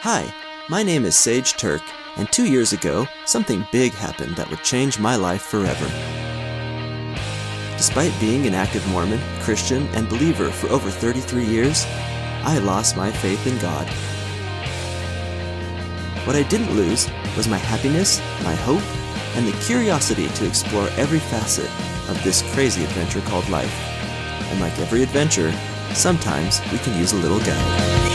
Hi, my name is Sage Turk, and 2 years ago, something big happened that would change my life forever. Despite being an active Mormon, Christian, and believer for over 33 years, I lost my faith in God. What I didn't lose was my happiness, my hope, and the curiosity to explore every facet of this crazy adventure called life. And like every adventure, sometimes we can use a little guide.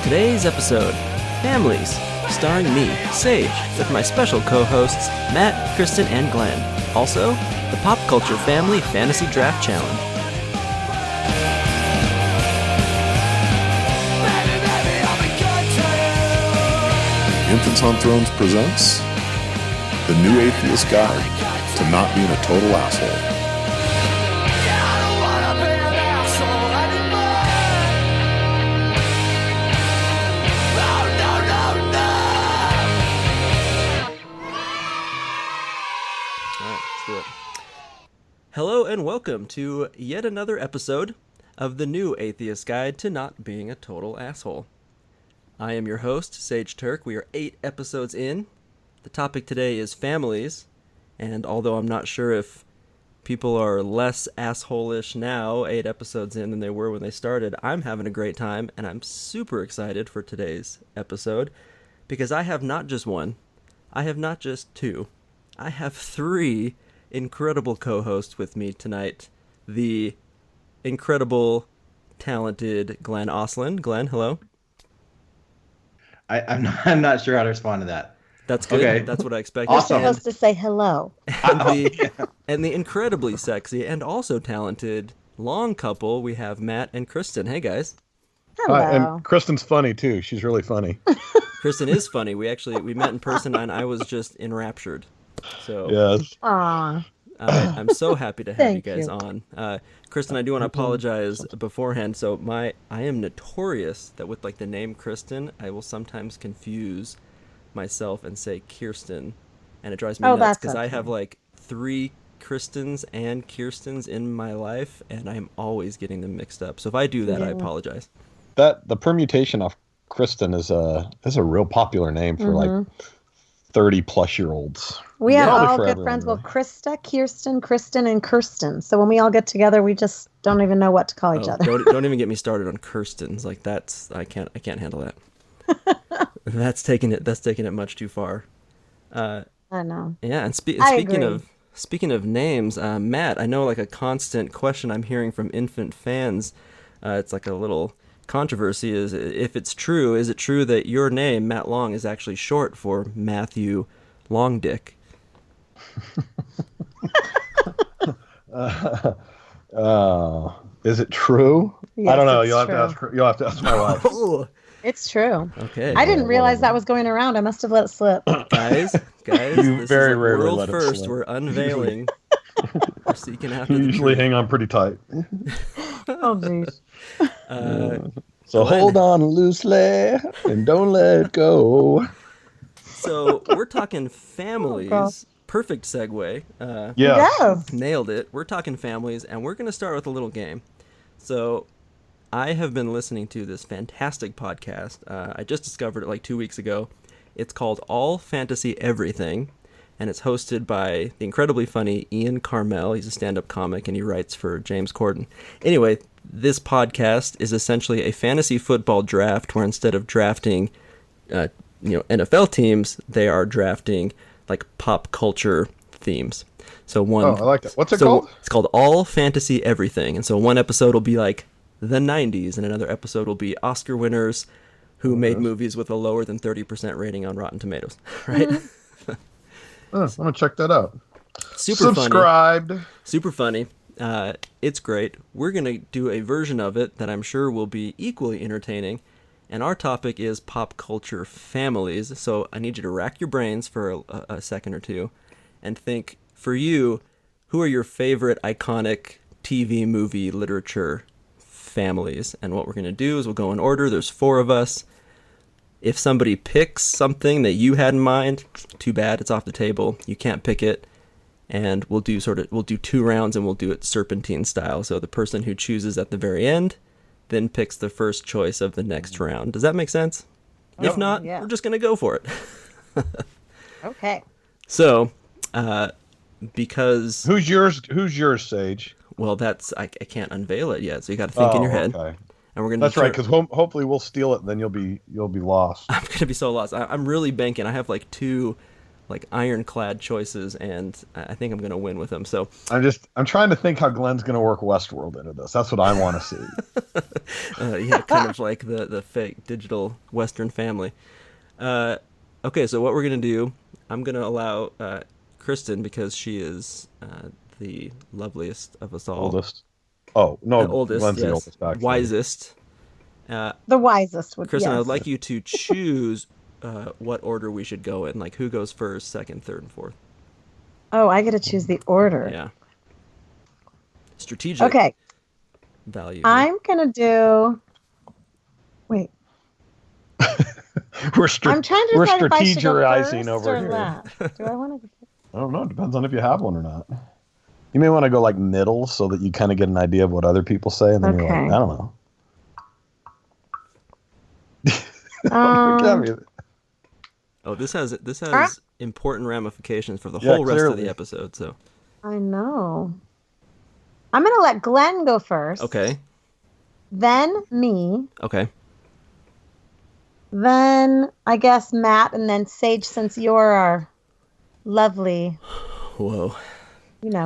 Today's episode, Families, starring me, Sage, with my special co-hosts, Matt, Kristin, and Glenn. Also, the Pop Culture Family Fantasy Draft Challenge. Infants on Thrones presents The New Atheist Guide to Not Being a Total Asshole. Hello and welcome to yet another episode of the New Atheist Guide to Not Being a Total Asshole. I am your host, Sage Turk. We are 8 episodes in. The topic today is families, and although I'm not sure if people are less asshole-ish now, 8 episodes in, than they were when they started, I'm having a great time, and I'm super excited for today's episode, because I have not just one, I have not just 2, I have 3 incredible co-host with me tonight, the incredible, talented Glenn Oslin. Glenn, hello. I'm not sure how to respond to that. That's good. Okay. That's what I expected. Awesome. You're supposed to say hello. And the incredibly sexy and also talented long couple, we have Matt and Kristin. Hey, guys. Hello. And Kristin's funny, too. She's really funny. Kristin is funny. We met in person, and I was just enraptured. So yes. I'm so happy to have you guys on. Kristin, I do want to apologize beforehand. So I am notorious that with like the name Kristin, I will sometimes confuse myself and say Kirsten, and it drives me nuts because I have like 3 Kristins and Kirstens in my life, and I'm always getting them mixed up. So if I do that, I apologize. The permutation of Kristin is a real popular name for like 30-plus-year-olds. We have all good friends. Well, Krista, Kirsten, Kristin, and Kirsten. So when we all get together, we just don't even know what to call each other. Don't even get me started on Kirstens. Like I can't handle that. That's taking it much too far. I know. Yeah, and speaking of names, Matt, I know like a constant question I'm hearing from infant fans. It's like a little controversy is if it's true. Is it true that your name, Matt Long, is actually short for Matthew Long Dick? Is it true? Yes, I don't know. You'll have to ask my wife. It's true. Okay. I didn't realize that was going around. I must have let it slip. Guys, you this very is rarely world let it first. slip. We're unveiling. We're seeking after You usually hang on pretty tight. Oh, jeez. So hold on loosely and don't let go. So we're talking families. Perfect segue. Yeah. Nailed it. We're talking families, and we're going to start with a little game. So I have been listening to this fantastic podcast. I just discovered it like 2 weeks ago. It's called All Fantasy Everything, and it's hosted by the incredibly funny Ian Carmel. He's a stand-up comic, and he writes for James Corden. Anyway, this podcast is essentially a fantasy football draft where instead of drafting NFL teams, they are drafting like pop culture themes. So I like that. What's it called? It's called All Fantasy Everything. And so one episode will be like the 90s, and another episode will be Oscar winners who made movies with a lower than 30% rating on Rotten Tomatoes, right? I'm going to check that out. Subscribed. Super funny. It's great. We're going to do a version of it that I'm sure will be equally entertaining. And our topic is pop culture families. So I need you to rack your brains for a second or two and think, for you, who are your favorite iconic TV, movie, literature families? And what we're going to do is we'll go in order. There's 4 of us. If somebody picks something that you had in mind, too bad, it's off the table. You can't pick it. And we'll do 2 rounds, and we'll do it serpentine style. So the person who chooses at the very end then picks the first choice of the next round. Does that make sense? If not, we're just going to go for it. Okay. So, because... Who's yours, Sage? Well, I can't unveil it yet, so you got to think in your head. Okay. And we're gonna. That's right, because hopefully we'll steal it, and then you'll be lost. I'm gonna be so lost. I'm really banking. I have like 2, like ironclad choices, and I think I'm gonna win with them. So I'm trying to think how Glenn's gonna work Westworld into this. That's what I want to see. Yeah, kind of like the fake digital Western family. Okay, so what we're gonna do? I'm gonna allow Kristin, because she is the loveliest of us all. Oldest. Oh no, oldest. Glenn's Yes. the oldest. Actually. Wisest. The wisest would. Kristin, yes. I would like you to choose what order we should go in. Like who goes first, second, third, and fourth. Oh, I get to choose the order. Yeah. Strategic. Okay. Value. I'm gonna do. Wait. we're I'm trying to decide if I should go strategizing first over or here. last. Do I want to? I don't know. It depends on if you have one or not. You may want to go like middle so that you kind of get an idea of what other people say, and then you're like, I don't know. Oh, this has important ramifications for the whole rest of the episode. So I know. I'm gonna let Glenn go first. Okay. Then me. Okay. Then I guess Matt, and then Sage, since you're our lovely. Whoa.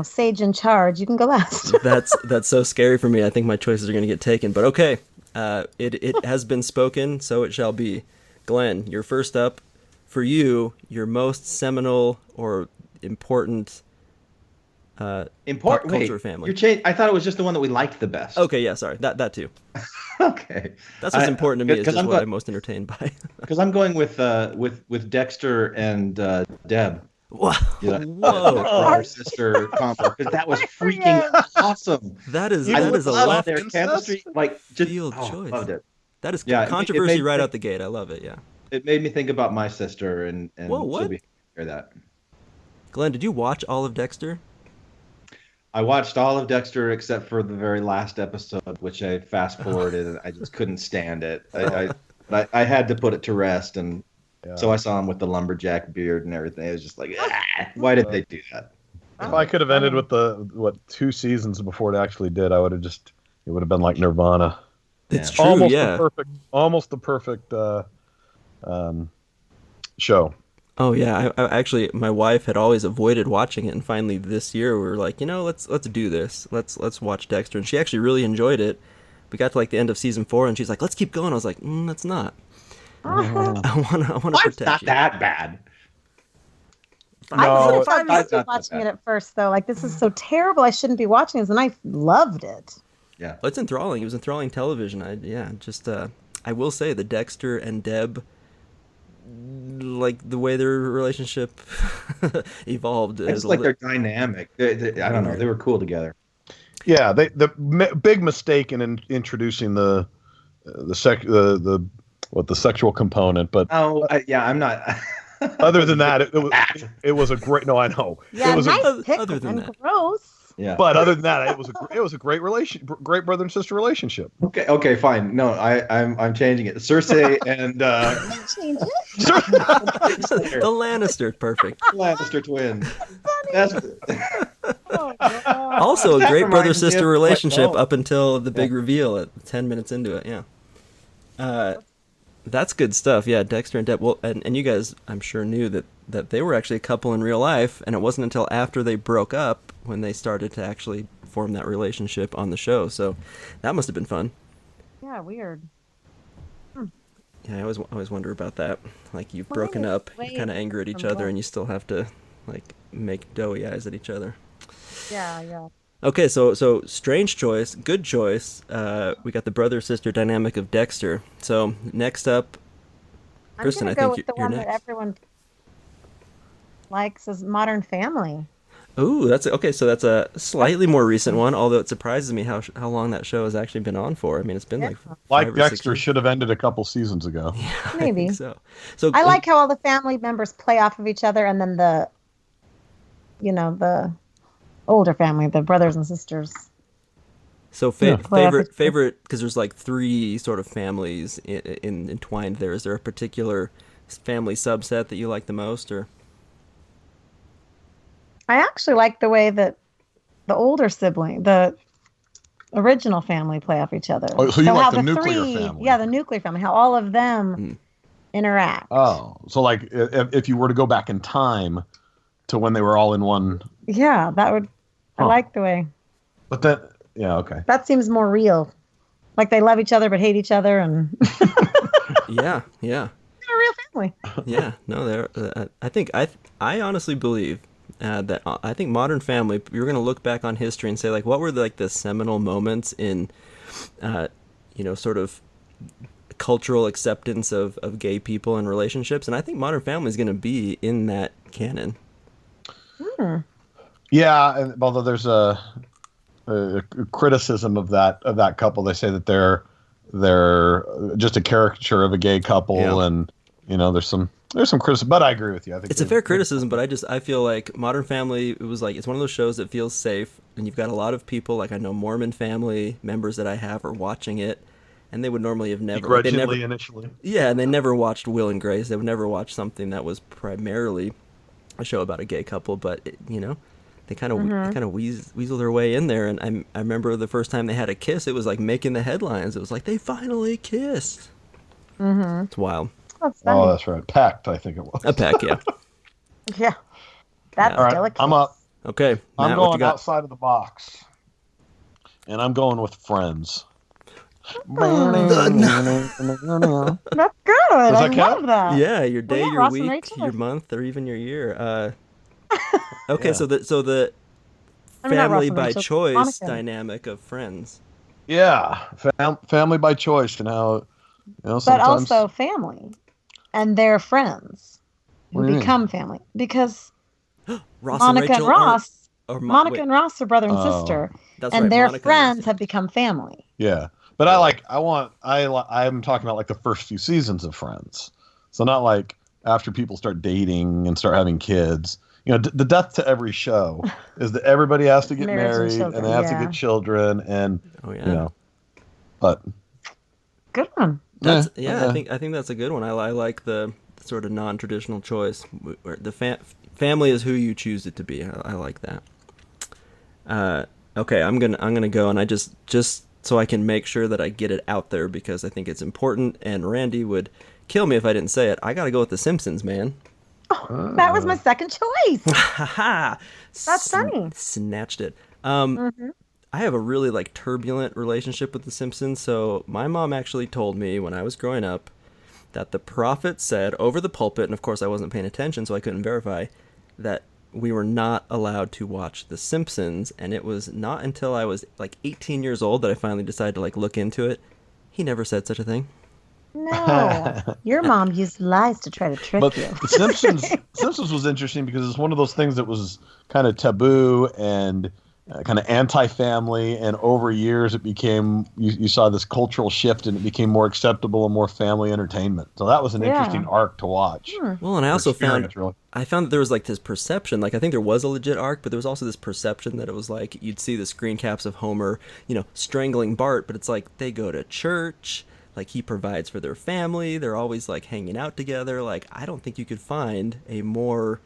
Sage in charge. You can go last. That's so scary for me. I think my choices are going to get taken. But okay, it has been spoken, so it shall be. Glenn, you're first up. For you, your most seminal or important pop culture family. I thought it was just the one that we liked the best. Okay, yeah, sorry. That too. Okay. That's what's important to me. Is just what I'm most entertained by. Because I'm going with Dexter and Deb. Whoa! Whoa! Brother sister combo, because that was freaking awesome. That is I a left their chemistry, like just field choice. Loved it. That is controversy right out the gate. I love it. Yeah. It made me think about my sister, and Whoa, what? she'll be hear that. Glenn, did you watch all of Dexter? I watched all of Dexter except for the very last episode, which I fast forwarded, and I just couldn't stand it. I had to put it to rest, and so I saw him with the lumberjack beard and everything. It was just like, why did they do that? If I could have ended with 2 seasons before it actually did, it would have been like Nirvana. It's true, almost the perfect show. Oh yeah, I actually, my wife had always avoided watching it, and finally this year we were like, let's do this. Let's watch Dexter, and she actually really enjoyed it. We got to like the end of season 4, and she's like, let's keep going. I was like, that's not. I want to protect It's not you. that bad. I was watching it at first, though. Like, this is so terrible. I shouldn't be watching this, and I loved it. Yeah, it's enthralling. It was enthralling television. I will say the Dexter and Deb, like the way their relationship evolved. It's like they're dynamic. I don't know. They were cool together. Yeah, the big mistake in introducing the sexual component, but I'm not. Other than that, it was a great. No, I know. Yeah, it was nice pick other than and that. gross. Yeah. But other than that, it was a great great brother and sister relationship. Okay, fine. No, I'm changing it. Cersei and Change it. The Lannister, perfect. Lannister twins. Also, a That great reminds me brother-sister of, relationship like, up until the big reveal at 10 minutes into it. Yeah. That's good stuff. Yeah, Dexter and Deb. Well, and you guys, I'm sure, knew that they were actually a couple in real life, and it wasn't until after they broke up when they started to actually form that relationship on the show. So that must have been fun. Yeah, weird. Yeah, I always wonder about that. Like, you've broken up, you're kind of angry at each other, and you still have to like make doughy eyes at each other. Yeah. Okay, so strange choice, good choice. We got the brother-sister dynamic of Dexter. So next up, Kristin, I go think with the you're one that next. everyone likes is Modern Family. Ooh, that's okay. So that's a slightly more recent one, although it surprises me how long that show has actually been on for. I mean, it's been Yeah. like Like 5 or 6 Dexter years. should have ended a couple seasons ago. Yeah, I Maybe. think so. So I like how all the family members play off of each other, and then the older family, the brothers and sisters. So Yeah. favorite because there's like three sort of families entwined there. Is there a particular family subset that you like the most, or? I actually like the way that the older sibling, the original family, play off each other. Oh, so you like how the nuclear family? Yeah, the nuclear family. How all of them interact. Oh, so like if you were to go back in time to when they were all in one. Yeah, that would. I like the way. But then, yeah, okay. That seems more real. Like they love each other but hate each other, and Yeah. they're a real family. Yeah, no, there. I honestly believe that I think Modern Family. You're gonna look back on history and say like, what were the seminal moments in, sort of cultural acceptance of gay people and relationships, and I think Modern Family is gonna be in that canon. Yeah, and although there's a criticism of that couple, they say that they're just a caricature of a gay couple, Yeah. and there's some criticism, but I agree with you. I think It's a fair criticism, but I feel like Modern Family, it's one of those shows that feels safe, and you've got a lot of people, like I know Mormon family members that I have are watching it, and they would normally have never, begrudgingly initially. yeah, and they never watched Will and Grace. They would never watch something that was primarily a show about a gay couple, but they kind of weasel their way in there, and I remember the first time they had a kiss, it was like making the headlines. It was like they finally kissed. It's wild. That's funny. Oh, that's right. Pact, I think it was. A peck, yeah. Yeah, that's All right, delicate. I'm up. Okay, I'm Matt, what you going got? outside of the box, and I'm going with Friends. That's good. Does I that count? love that. Yeah, your day, yeah, your Ross and week, Rachel your are- month, or even your year. Okay, Yeah. so the I mean, not Ross family and by Rachel, choice Monica. dynamic of Friends. Yeah, family by choice, and how But sometimes. also family, and their friends who What do you mean? become family because Ross Monica and and Rachel Ross, Monica and Ross are brother and Oh. sister, That's and right, their Monica and friends Ross. have become family. Yeah, but I'm talking about like the first few seasons of Friends, so not like after people start dating and start having kids. The death to every show is that everybody has to get Marriage and married and children, they have to yeah. get children, and Oh yeah. But Good one. That's I think that's a good one. I like the sort of non-traditional choice where the family is who you choose it to be. I like that. Okay, I'm gonna go, and I just so I can make sure that I get it out there because I think it's important. And Randy would kill me if I didn't say it. I gotta go with The Simpsons, man. That was my second choice. Haha. That's funny. Snatched it. I have a really turbulent relationship with The Simpsons. So my mom actually told me when I was growing up that the prophet said over the pulpit, and of course I wasn't paying attention, so I couldn't verify, that we were not allowed to watch The Simpsons. And it was not until I was 18 years old that I finally decided to look into it. He never said such a thing. No, your mom used lies to try to trick But you. The Simpsons was interesting because it's one of those things that was kind of taboo and kind of anti-family, and over years it became you saw this cultural shift and it became more acceptable and more family entertainment. So that was an interesting arc to watch. Well, and I also found Really. that there was this perception, I think there was a legit arc, but there was also this perception that it was you'd see the screen caps of Homer, strangling Bart, but it's they go to church, he provides for their family, they're always hanging out together. I don't think you could find a more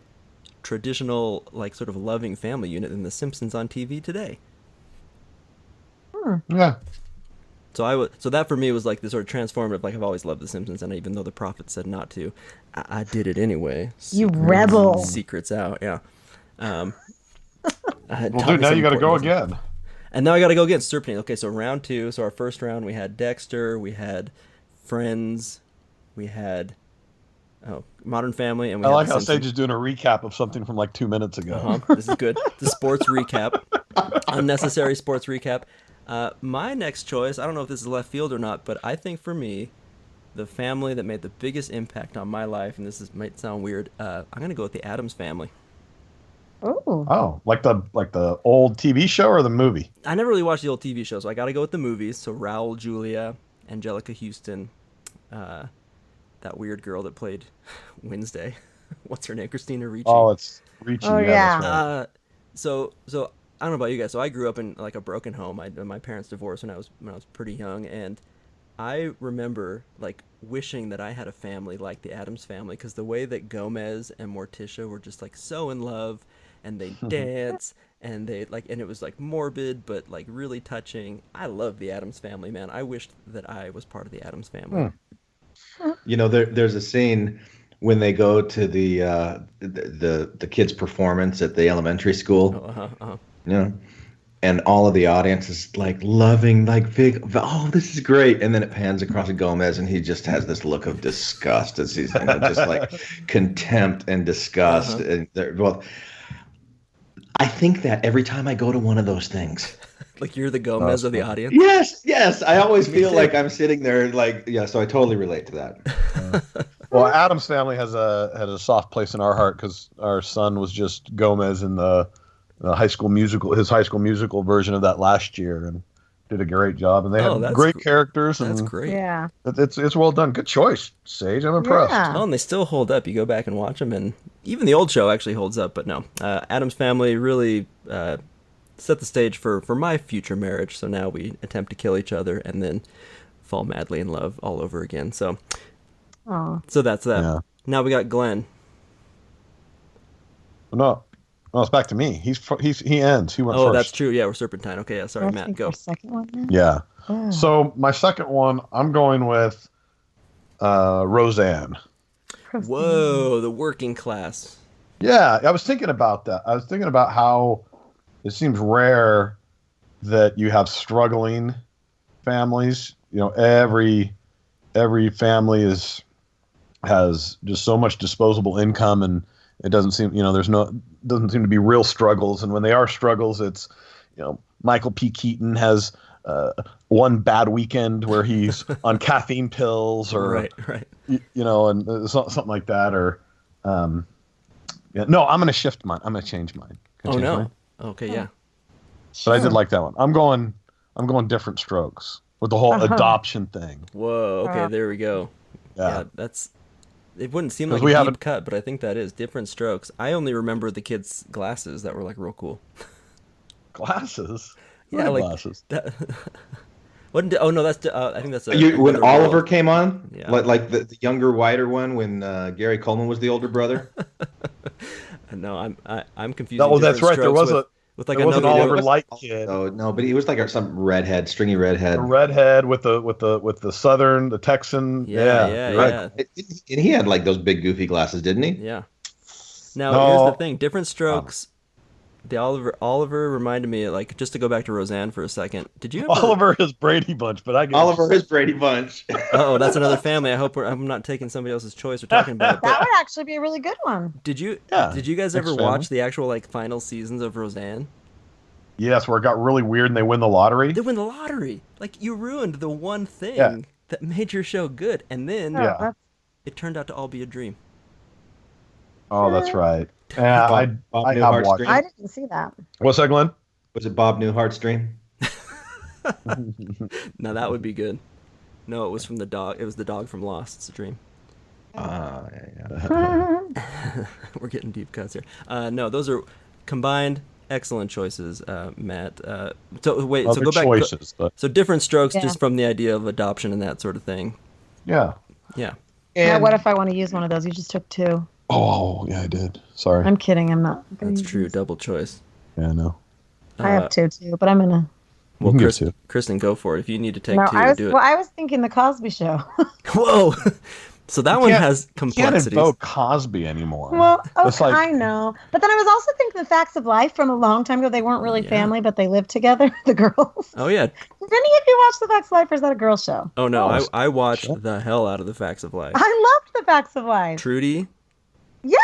traditional sort of loving family unit than The Simpsons on TV today. Yeah. So that for me was this sort of transformative. I've always loved The Simpsons, and even though the prophet said not to, I did it anyway. You rebel. Secrets out, yeah. Well, dude, now you got to go again. And now I got to go again. Serpentine. Okay, so round 2. So our first round, we had Dexter, we had Friends, we had Modern Family, and we I had like The how Simpsons. Sage is doing a recap of something from 2 minutes ago. This is good. The sports recap. Unnecessary sports recap. My next choice, I don't know if this is left field or not, but I think for me, the family that made the biggest impact on my life, and might sound weird, I'm gonna go with the Addams Family. Ooh. Oh, like the old TV show or the movie? I never really watched the old TV show, so I got to go with the movies. So Raul Julia, Angelica Houston, that weird girl that played Wednesday. What's her name? Christina Ricci. Oh, it's Ricci. Oh, yeah. That's right. So I don't know about you guys. So I grew up in like a broken home. My parents divorced when I was pretty young, and I remember like wishing that I had a family like the Addams Family, because the way that Gomez and Morticia were just like so in love, and they dance, and they like, and it was like morbid but like really touching. I love the Addams Family, man. I wished that I was part of the Addams Family. You know, there's a scene when they go to the kids' performance at the elementary school. You know, and all of the audience is like loving, like big. Oh, this is great! And then it pans across to Gomez, and he just has this look of disgust as he's just like contempt and disgust. And well, I think that every time I go to one of those things. Like you're the Gomez of the audience? Yes. I always feel like I'm sitting there like, yeah, so I totally relate to that. Well, Addams Family had a soft place in our heart because our son was just Gomez in the High School Musical, his High School Musical version of that last year, and did a great job. And they had great characters. And that's great. Yeah. It's well done. Good choice, Sage. I'm impressed. Yeah. Oh, and they still hold up. You go back and watch them, and even the old show actually holds up. But no, Addams Family really set the stage for my future marriage. So now we attempt to kill each other and then fall madly in love all over again. So that's that. Yeah. Now we got Glenn. No, it's back to me. He ends. He went first. Oh, that's true. Yeah, we're Serpentine. Okay, yeah, sorry, Matt, go. Second one then? Yeah. Yeah. So my second one, I'm going with Roseanne. Whoa, the working class. Yeah, I was thinking about that. I was thinking about how it seems rare that you have struggling families. You know, every family has just so much disposable income, and it doesn't seem, doesn't seem to be real struggles. And when they are struggles, it's, Michael P. Keaton has one bad weekend where he's on caffeine pills, or right. And something like that, or no, I'm going to shift mine. I'm going to change mine. Oh no. Mine? Okay, yeah. But I did like that one. I'm going different strokes with the whole adoption thing. Whoa. Okay, there we go. Yeah, it wouldn't seem like a deep cut, but I think that is different strokes. I only remember the kids' glasses that were like real cool. Glasses? Yeah, like glasses. Oh no, that's I think that's when Oliver came on, yeah. like the younger, whiter one, when Gary Coleman was the older brother. No, I'm confused. No, that's right. There was with like an Oliver Light kid. Oh no, but he was like some redhead, stringy redhead. A redhead with the southern, the Texan. Yeah. Right. And he had like those big goofy glasses, didn't he? Yeah. Now here's the thing: different strokes. The Oliver reminded me, like, just to go back to Roseanne for a second. Did you ever... Oliver is Brady Bunch, but I get Oliver is Brady Bunch. Oh, that's another family. I hope I'm not taking somebody else's choice or talking about it. That would actually be a really good one. Did you guys ever watch the actual like final seasons of Roseanne? Yes, where it got really weird and they win the lottery. They win the lottery. Like, you ruined the one thing that made your show good, and then it turned out to all be a dream. Oh, that's right. Yeah, I have watched. I didn't see that. What's that, Glenn? Was it Bob Newhart's dream? No, that would be good. No, it was from the dog. It was the dog from Lost's dream. Yeah. We're getting deep cuts here. No, those are combined excellent choices, Matt. So wait, Other so go back. Choices, so different strokes, just from the idea of adoption and that sort of thing. Yeah. Yeah. Now, what if I want to use one of those? You just took two. Oh, yeah, I did. Sorry. I'm kidding. I'm not. That's true. Double choice. Yeah, I know. I have two too, but I'm gonna. Well, Kristin, go for it. If you need to take two, do it. Well, I was thinking the Cosby Show. Whoa. So that one has complexities. You can't invoke Cosby anymore. Well, okay, I know. But then I was also thinking the Facts of Life from a long time ago. They weren't really family, but they lived together, the girls. Oh, yeah. Did any of you watch the Facts of Life, or is that a girl show? Oh, no. I watched the hell out of the Facts of Life. I loved the Facts of Life. Trudy. Yeah.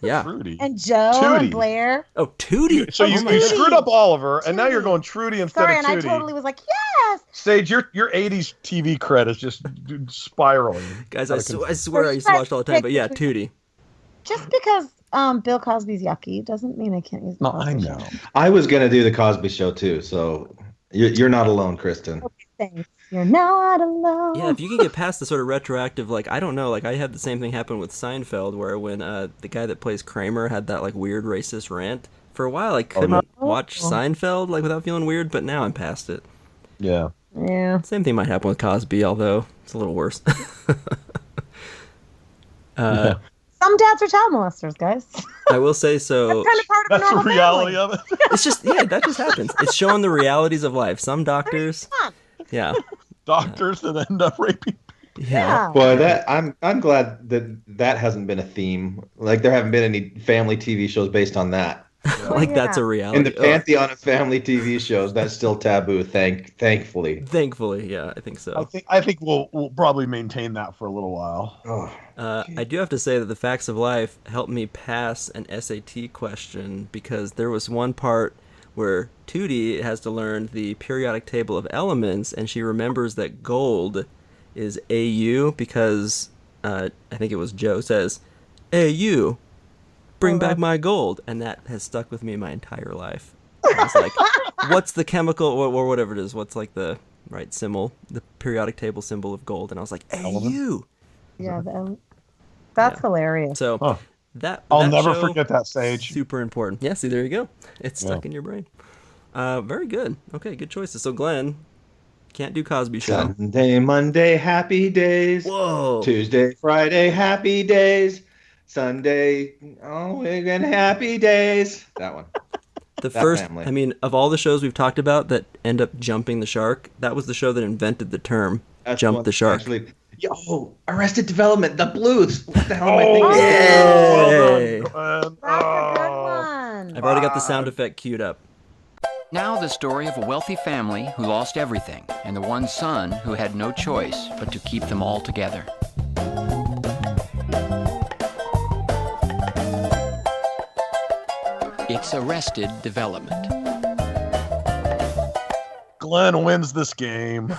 Yeah. Trudy. And Joe Tootie. and Blair. Oh, Tootie. So you Tootie. screwed up Oliver, and now you're going Trudy instead Sorry, of and Tootie. I totally was like, yes. Sage, your 80s TV cred is just spiraling. Guys, I swear I used to watch it all the time, but yeah, Tootie. Just because Bill Cosby's yucky doesn't mean I can't use the No, Cosby I Show. know. I was gonna do the Cosby Show too, so you're not alone, Kristin. Okay, thanks. You're not alone. Yeah, if you can get past the sort of retroactive, like, I don't know, like, I had the same thing happen with Seinfeld, where when the guy that plays Kramer had that, like, weird racist rant, for a while I couldn't watch Seinfeld, like, without feeling weird, but now I'm past it. Yeah. Yeah. Same thing might happen with Cosby, although it's a little worse. Yeah. Some dads are child molesters, guys. I will say so. That's kind of part of That's the the normal reality family. of it. It's just, yeah, that just happens. It's showing the realities of life. Some doctors, yeah. Doctors that end up raping. Yeah. Well, I'm glad that hasn't been a theme. Like there haven't been any family TV shows based on that. Like that's a reality. In the pantheon of family TV shows, that's still taboo. Thankfully. Thankfully, yeah, I think so. I think we'll probably maintain that for a little while. Oh, I do have to say that the facts of life helped me pass an SAT question because there was one part where Tootie has to learn the periodic table of elements, and she remembers that gold is AU because I think it was Joe says, AU, bring back my gold, and that has stuck with me my entire life. I was like, what's the chemical or whatever it is? What's like the right symbol, the periodic table symbol of gold? And I was like, AU. Yeah, that's hilarious. So I'll that never show, forget that, Sage. Super important. Yeah, see, there you go. It's stuck in your brain. Very good. Okay, good choices. So Glenn, can't do Cosby Show. Sunday, Monday, happy days. Whoa. Tuesday, Friday, happy days. Sunday, again, happy days. That one. The That first, family. I mean, of all the shows we've talked about that end up jumping the shark, that was the show that invented the term That's jump one the shark. Actually, Arrested Development, the Blues. What the hell am I thinking? Yay. That's a good one. I've already got the sound effect queued up. Now the story of a wealthy family who lost everything and the one son who had no choice but to keep them all together. It's Arrested Development. Glenn wins this game.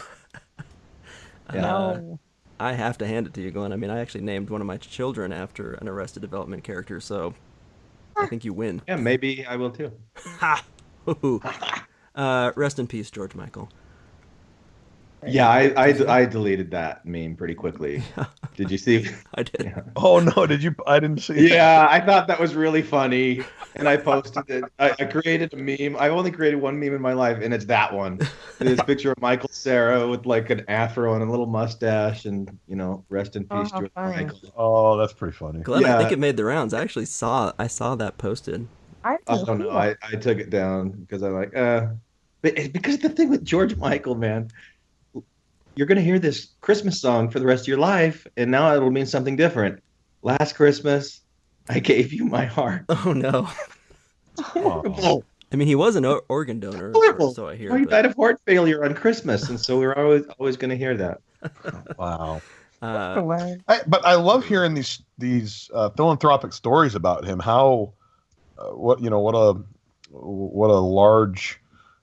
No. I have to hand it to you, Glenn. I mean, I actually named one of my children after an Arrested Development character, so I think you win. Yeah, maybe I will too. Ha! Woo-hoo. Rest in peace, George Michael. Yeah, I deleted that meme pretty quickly. Did you see? I did. Yeah. Oh no, did you? I didn't see. that. Yeah, I thought that was really funny, and I posted it. I created a meme. I've only created one meme in my life, and it's that one. This picture of Michael Cera with like an afro and a little mustache, and rest in peace, how George funny. Michael. Oh, that's pretty funny. Glenn, I Yeah. think it made the rounds. I actually saw that posted. I don't know. I took it down because I'm like, but it's because the thing with George Michael, man, you're gonna hear this Christmas song for the rest of your life, and now it'll mean something different. Last Christmas, I gave you my heart. Oh no! Horrible. I mean, he was an organ donor, Horrible. so I hear. Well, he but, died of heart failure on Christmas, and so we're always going to hear that. Wow. Hilarious. But I love hearing these philanthropic stories about him. How what a large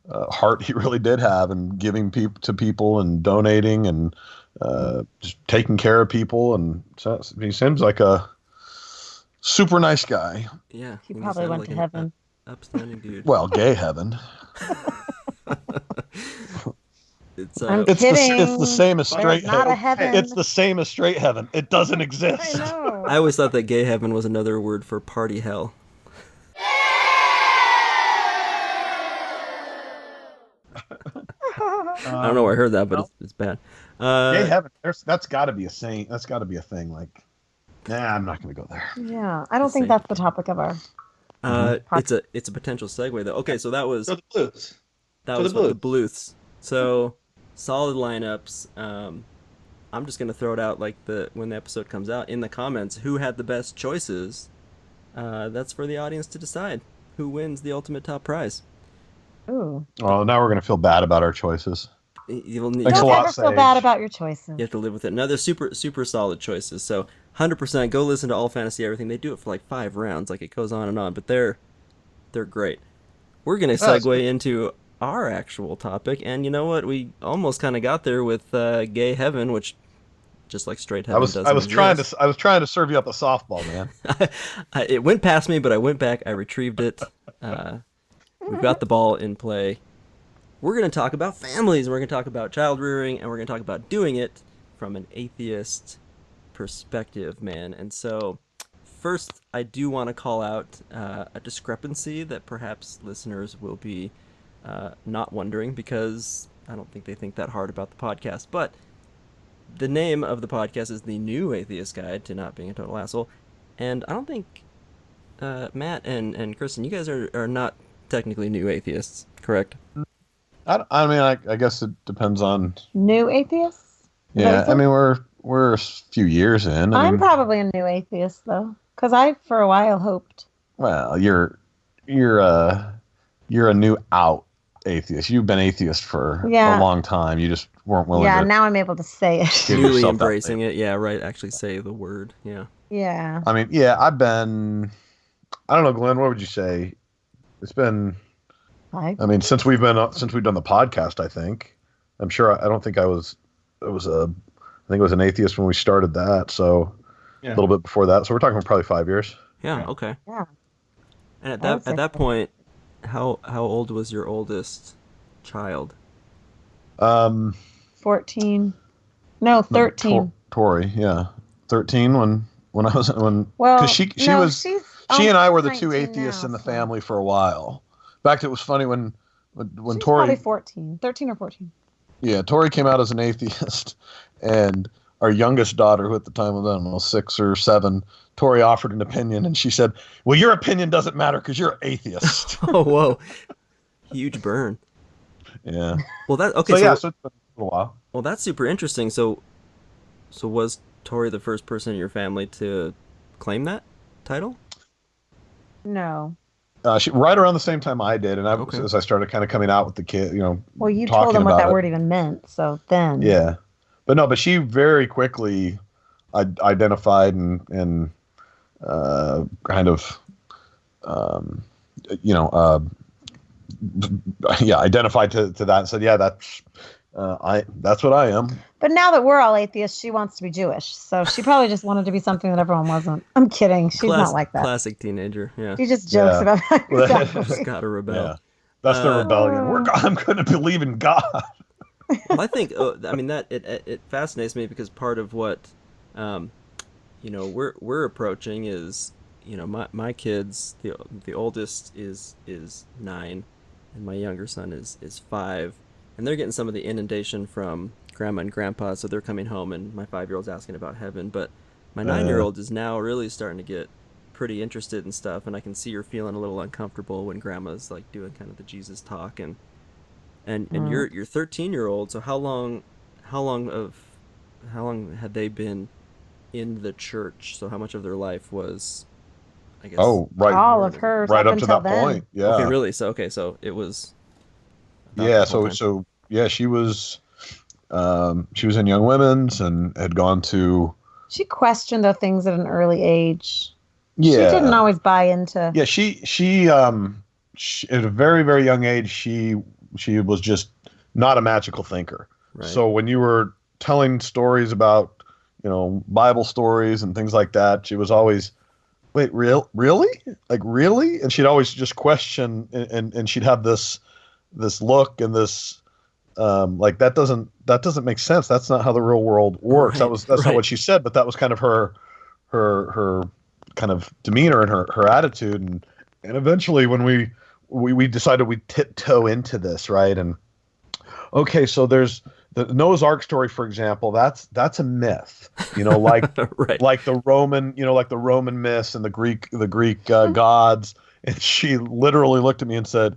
heart he really did have, and giving to people and donating and just taking care of people. And so he seems like a super nice guy. Yeah, He he probably sounded went like to an heaven. upstanding dude. Well, gay heaven. It's It's the same as straight There's not a heaven. heaven. It's the same as straight heaven. It doesn't exist. I know. I always thought that gay heaven was another word for party hell. I don't know where I heard that, but it's bad. Gay heaven. That's got to be a saying. That's got to be a thing. Like, nah, I'm not going to go there. Yeah, I don't think Same. that's the topic of our. It's a potential segue though. Okay, so that was So the Blues. that so was the the Bluths. So solid lineups. I'm just gonna throw it out like when the episode comes out in the comments. Who had the best choices? That's for the audience to decide. Who wins the ultimate top prize? Ooh. Well, now we're going to feel bad about our choices. You'll Thanks a Don't lot, ever feel Sage. bad about your choices. You have to live with it. Now, they're super, super solid choices. So, 100%. Go listen to All Fantasy Everything. They do it for like 5 rounds. Like, it goes on and on, but they're great. We're going to segue into our actual topic, and you know what? We almost kind of got there with gay heaven, which just like straight heaven doesn't exist. I was trying to serve you up a softball, man. It went past me, but I went back. I retrieved it. We've got the ball in play. We're going to talk about families. We're going to talk about child rearing, and we're going to talk about doing it from an atheist perspective, man. And so, first, I do want to call out a discrepancy that perhaps listeners will be not wondering, because I don't think they think that hard about the podcast. But the name of the podcast is The New Atheist Guide to Not Being a Total Asshole. And I don't think Matt and Kristin, you guys are not technically new atheists, correct? I mean, I guess it depends on New atheists. Yeah, I mean we're a few years in. I'm probably a new atheist though, because I for a while hoped. Well, you're a new out atheist. You've been atheist for a long time. You just weren't willing. Yeah, to now I'm able to say it. Newly embracing it. Yeah, right. Actually, say the word. Yeah. Yeah. I mean, yeah, I've been. I don't know, Glenn. What would you say? It's been. I mean, since we've done the podcast, I think. I'm sure. I don't think I was. I think it was an atheist when we started that. So a little bit before that. So we're talking probably 5 years. Yeah. Okay. Yeah. And at that point, how old was your oldest child? 14. No, 13. Tori, yeah, 13 when I was because she and I were the two atheists in the family for a while. In fact, it was funny when she's Tori probably 14, 13 or 14. Yeah, Tori came out as an atheist, and our youngest daughter, who at the time was, I don't know, 6 or 7, Tori offered an opinion, and she said, "Well, your opinion doesn't matter because you're an atheist." Oh, whoa. Huge burn. Yeah. Well, so it's been a little while. Well, that's super interesting. So was Tori the first person in your family to claim that title? No. She right around the same time I did, and as I started kind of coming out with the kid, Well, you told them what that word even meant, so then. Yeah, but she very quickly identified and kind of, identified to that and said, yeah, that's what I am. But now that we're all atheists, she wants to be Jewish. So she probably just wanted to be something that everyone wasn't. I'm kidding. She's not like that. Classic teenager. Yeah. She just jokes about that. Just got to rebel. Yeah. That's the rebellion. I'm going to believe in God. Well, I think, that it fascinates me because part of what, we're approaching is, my kids, the oldest is 9 and my younger son is 5. And they're getting some of the inundation from grandma and grandpa, so they're coming home, and my 5-year-old's asking about heaven. But my 9-year-old is now really starting to get pretty interested in stuff, and I can see her feeling a little uncomfortable when grandma's like doing kind of the Jesus talk, and your 13-year-old. So how long had they been in the church? So how much of their life was, I guess? Oh, right. All of hers right up to that then. point. Yeah. Okay, really? So it was. Yeah. So she was in Young Women's and had gone to. She questioned the things at an early age. Yeah. She didn't always buy into. Yeah. She at a very, very young age, she was just not a magical thinker. Right. So when you were telling stories about, Bible stories and things like that, she was always, wait, really? Like, really? And she'd always just question, and she'd have this look and this, like, that doesn't make sense. That's not how the real world works. Right. That's not what she said, but that was kind of her kind of demeanor and her attitude. And eventually when we decided we'd tiptoe into this, right? And okay, so there's the Noah's Ark story, for example. That's a myth, like right. like the Roman, like the Roman myths and the Greek gods. And she literally looked at me and said,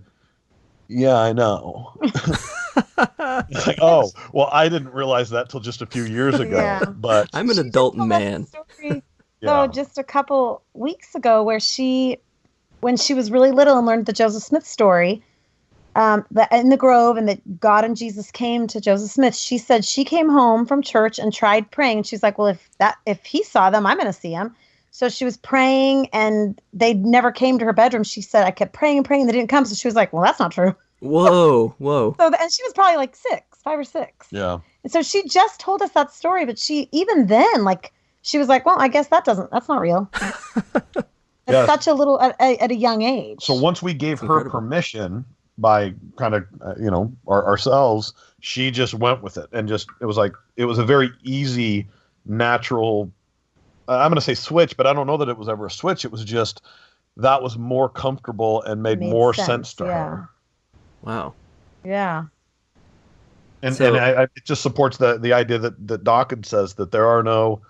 "Yeah, I know." It's like, oh, well, I didn't realize that till just a few years ago. Yeah. But I'm an adult man. So just a couple weeks ago, when she was really little and learned the Joseph Smith story, in the Grove, and that God and Jesus came to Joseph Smith. She said she came home from church and tried praying. And she's like, well, if he saw them, I'm going to see him. So she was praying, and they never came to her bedroom. She said, I kept praying and praying, and they didn't come. So she was like, well, that's not true. Whoa. So, and she was probably like 5 or 6. Yeah. And so she just told us that story, but even then, like, she was like, well, I guess that's not real. It's such a little, at a young age. So once we gave her permission by kind of, ourselves, she just went with it. And it was a very easy, natural, I'm going to say switch, but I don't know that it was ever a switch. It was just, that was more comfortable and made more sense to her. Wow. Yeah. And it just supports the idea that Dawkins says that there are no,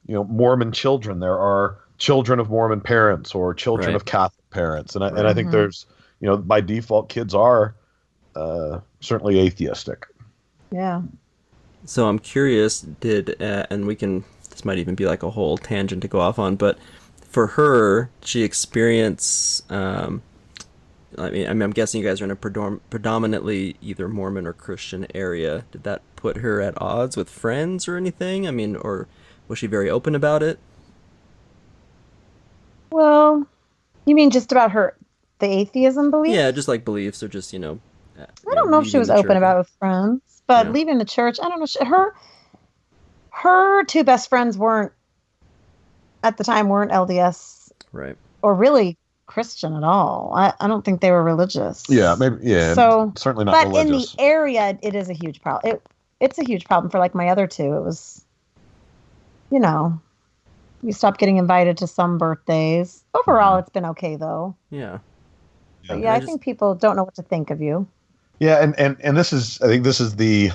Mormon children. There are children of Mormon parents or children of Catholic parents. And I think there's, by default, kids are certainly atheistic. Yeah. So I'm curious, and this might even be like a whole tangent to go off on, but for her, did she experience, I'm guessing you guys are in a predominantly either Mormon or Christian area. Did that put her at odds with friends or anything? Or was she very open about it? Well, you mean just about the atheism beliefs? Yeah, just like beliefs, or just, I don't know if she was open about it with friends, but leaving the church, I don't know. Her 2 best friends weren't LDS. Right. Or really Christian at all. I don't think they were religious. Yeah, maybe. Yeah. So certainly not religious. But in the area, it is a huge problem. It's a huge problem for like my other 2. It was, we stopped getting invited to some birthdays. Overall, it's been okay though. Yeah. But I think people don't know what to think of you. Yeah, and I think this is the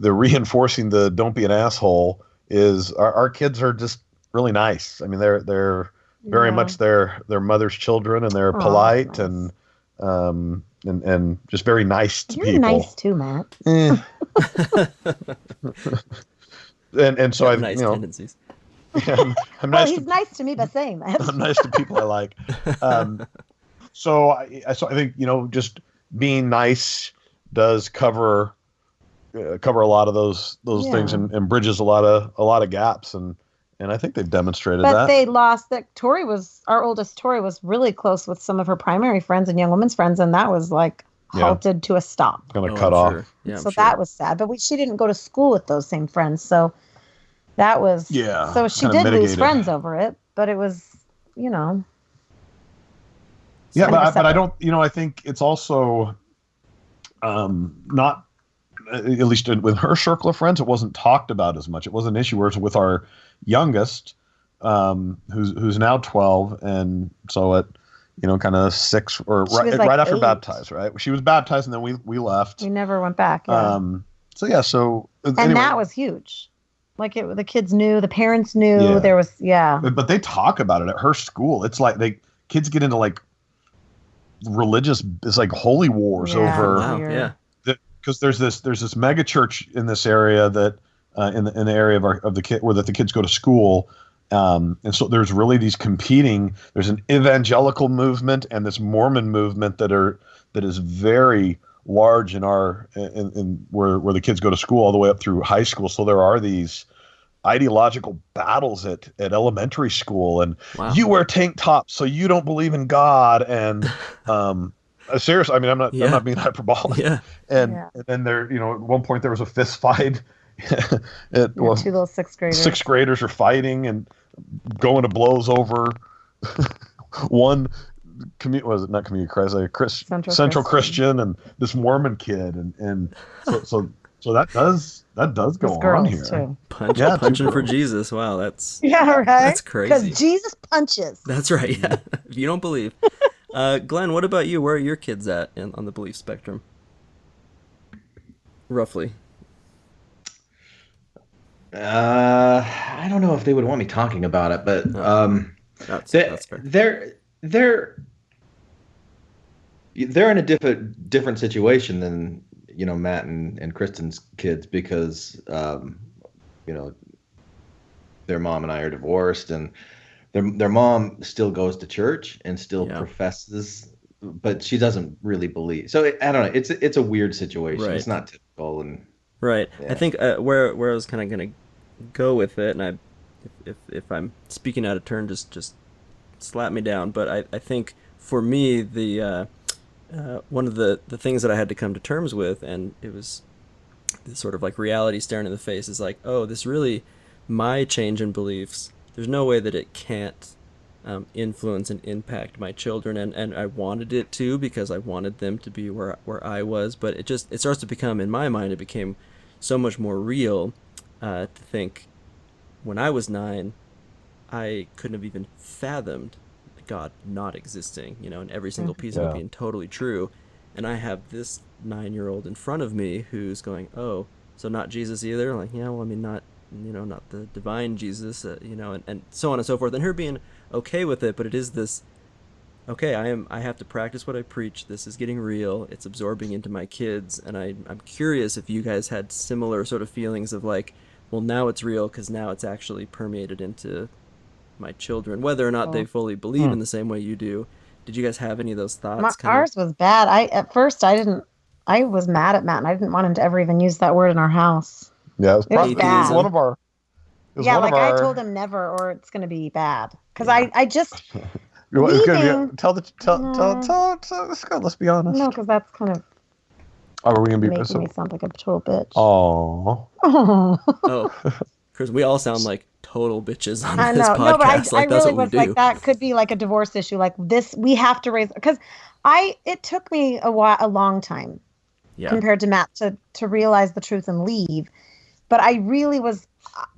reinforcing the don't be an asshole is our kids are just really nice. They're very much their mother's children, and they're polite nice. and just very nice to people. You're nice too, Matt. and so I've nice tendencies. Yeah, I'm nice. He's nice to me by saying that. I'm nice to people I like. So I think just being nice does cover a lot of those things and bridges a lot of gaps, and I think they've demonstrated that. But they lost that. Our oldest Tori was really close with some of her primary friends and young women's friends, and that was like halted to a stop. Going to cut off. Sure. Yeah, so that was sad. But she didn't go to school with those same friends, so that was So she did lose friends over it, but it was Yeah, but I don't. I think it's also not. At least with her circle of friends, it wasn't talked about as much. It was an issue. Whereas with our youngest, who's now 12, and so at kind of 6 or right after 8. Baptized, right? She was baptized, and then we left. We never went back. Yeah. So anyway. That was huge. Like the kids knew, the parents knew. Yeah. There was But they talk about it at her school. It's like kids get into like religious. It's like holy wars over. Wow. Yeah. Because there's this mega church in this area that in the area of the kid where the kids go to school, and so there's really these competing. There's an evangelical movement and this Mormon movement that is very large in where the kids go to school all the way up through high school. So there are these ideological battles at elementary school, and you wear tank tops so you don't believe in God, and seriously, I'm not being hyperbolic. Yeah. And then there, at one point there was a fist fight. 2 little 6th graders. 6th graders are fighting and going to blows over one not community Christ, Central Christian and this Mormon kid, and so that does go on here. Too. Punching for Jesus. Wow, that's right. That's crazy. Because Jesus punches. That's right. Yeah. If you don't believe. Glenn, what about you? Where are your kids at on the belief spectrum? Roughly. I don't know if they would want me talking about it, but that's fair. They're in a different situation than Matt and Kristin's kids, because their mom and I are divorced, and their mom still goes to church and still professes but she doesn't really believe. So I don't know. It's a weird situation. Right. It's not typical, and Right. yeah. I think where I was kind of gonna go with it, and if I'm speaking out of turn, just slap me down. But I think for me the one of the things that I had to come to terms with, and it was this sort of like reality staring in the face, is like, oh, this really, my change in beliefs, there's no way that it can't influence and impact my children, and I wanted it to, because I wanted them to be where I was, but it starts to become, in my mind, it became so much more real to think when I was 9, I couldn't have even fathomed God not existing, and every single piece of it being totally true. And I have this 9-year-old in front of me who's going, oh, so not Jesus either? Like, yeah, well, I mean, not the divine Jesus, and so on and so forth. And her being okay with it, but it is this, okay, I have to practice what I preach. This is getting real. It's absorbing into my kids. And I'm curious if you guys had similar sort of feelings of like, well, now it's real because now it's actually permeated into my children, whether or not they fully believe in the same way you do. Did you guys have any of those thoughts? Ours was bad. At first I was mad at Matt, and I didn't want him to ever even use that word in our house. Yeah, it was bad. one of our. I told him never, or it's going to be bad. Because I just it's gonna be, tell. Let's go. Let's be honest. No, because that's kind of. Are we gonna be making me sound like a total bitch? Oh, Chris, we all sound like total bitches on this podcast. No, but that's really what we was do. like, that could be like a divorce issue. Like this, we have to raise, because it took me a long time compared to Matt to realize the truth and leave. But I really was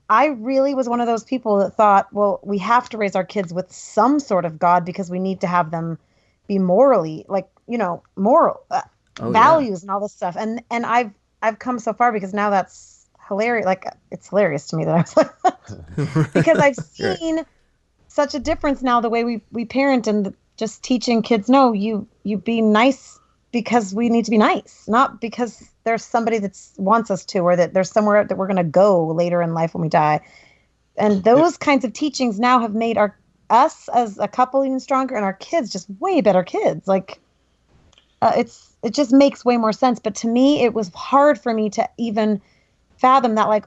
one of those people that thought, well, we have to raise our kids with some sort of God because we need to have them be morally, like, moral values and all this stuff. And I've come so far, because now that's hilarious. Like, it's hilarious to me that I was like that. Because I've seen such a difference now, the way we parent, and just teaching kids, no, you be nice because we need to be nice, not because there's somebody that wants us to, or that there's somewhere that we're going to go later in life when we die. And those kinds of teachings now have made us as a couple even stronger, and our kids just way better kids. Like, it just makes way more sense. But to me, it was hard for me to even fathom that, like,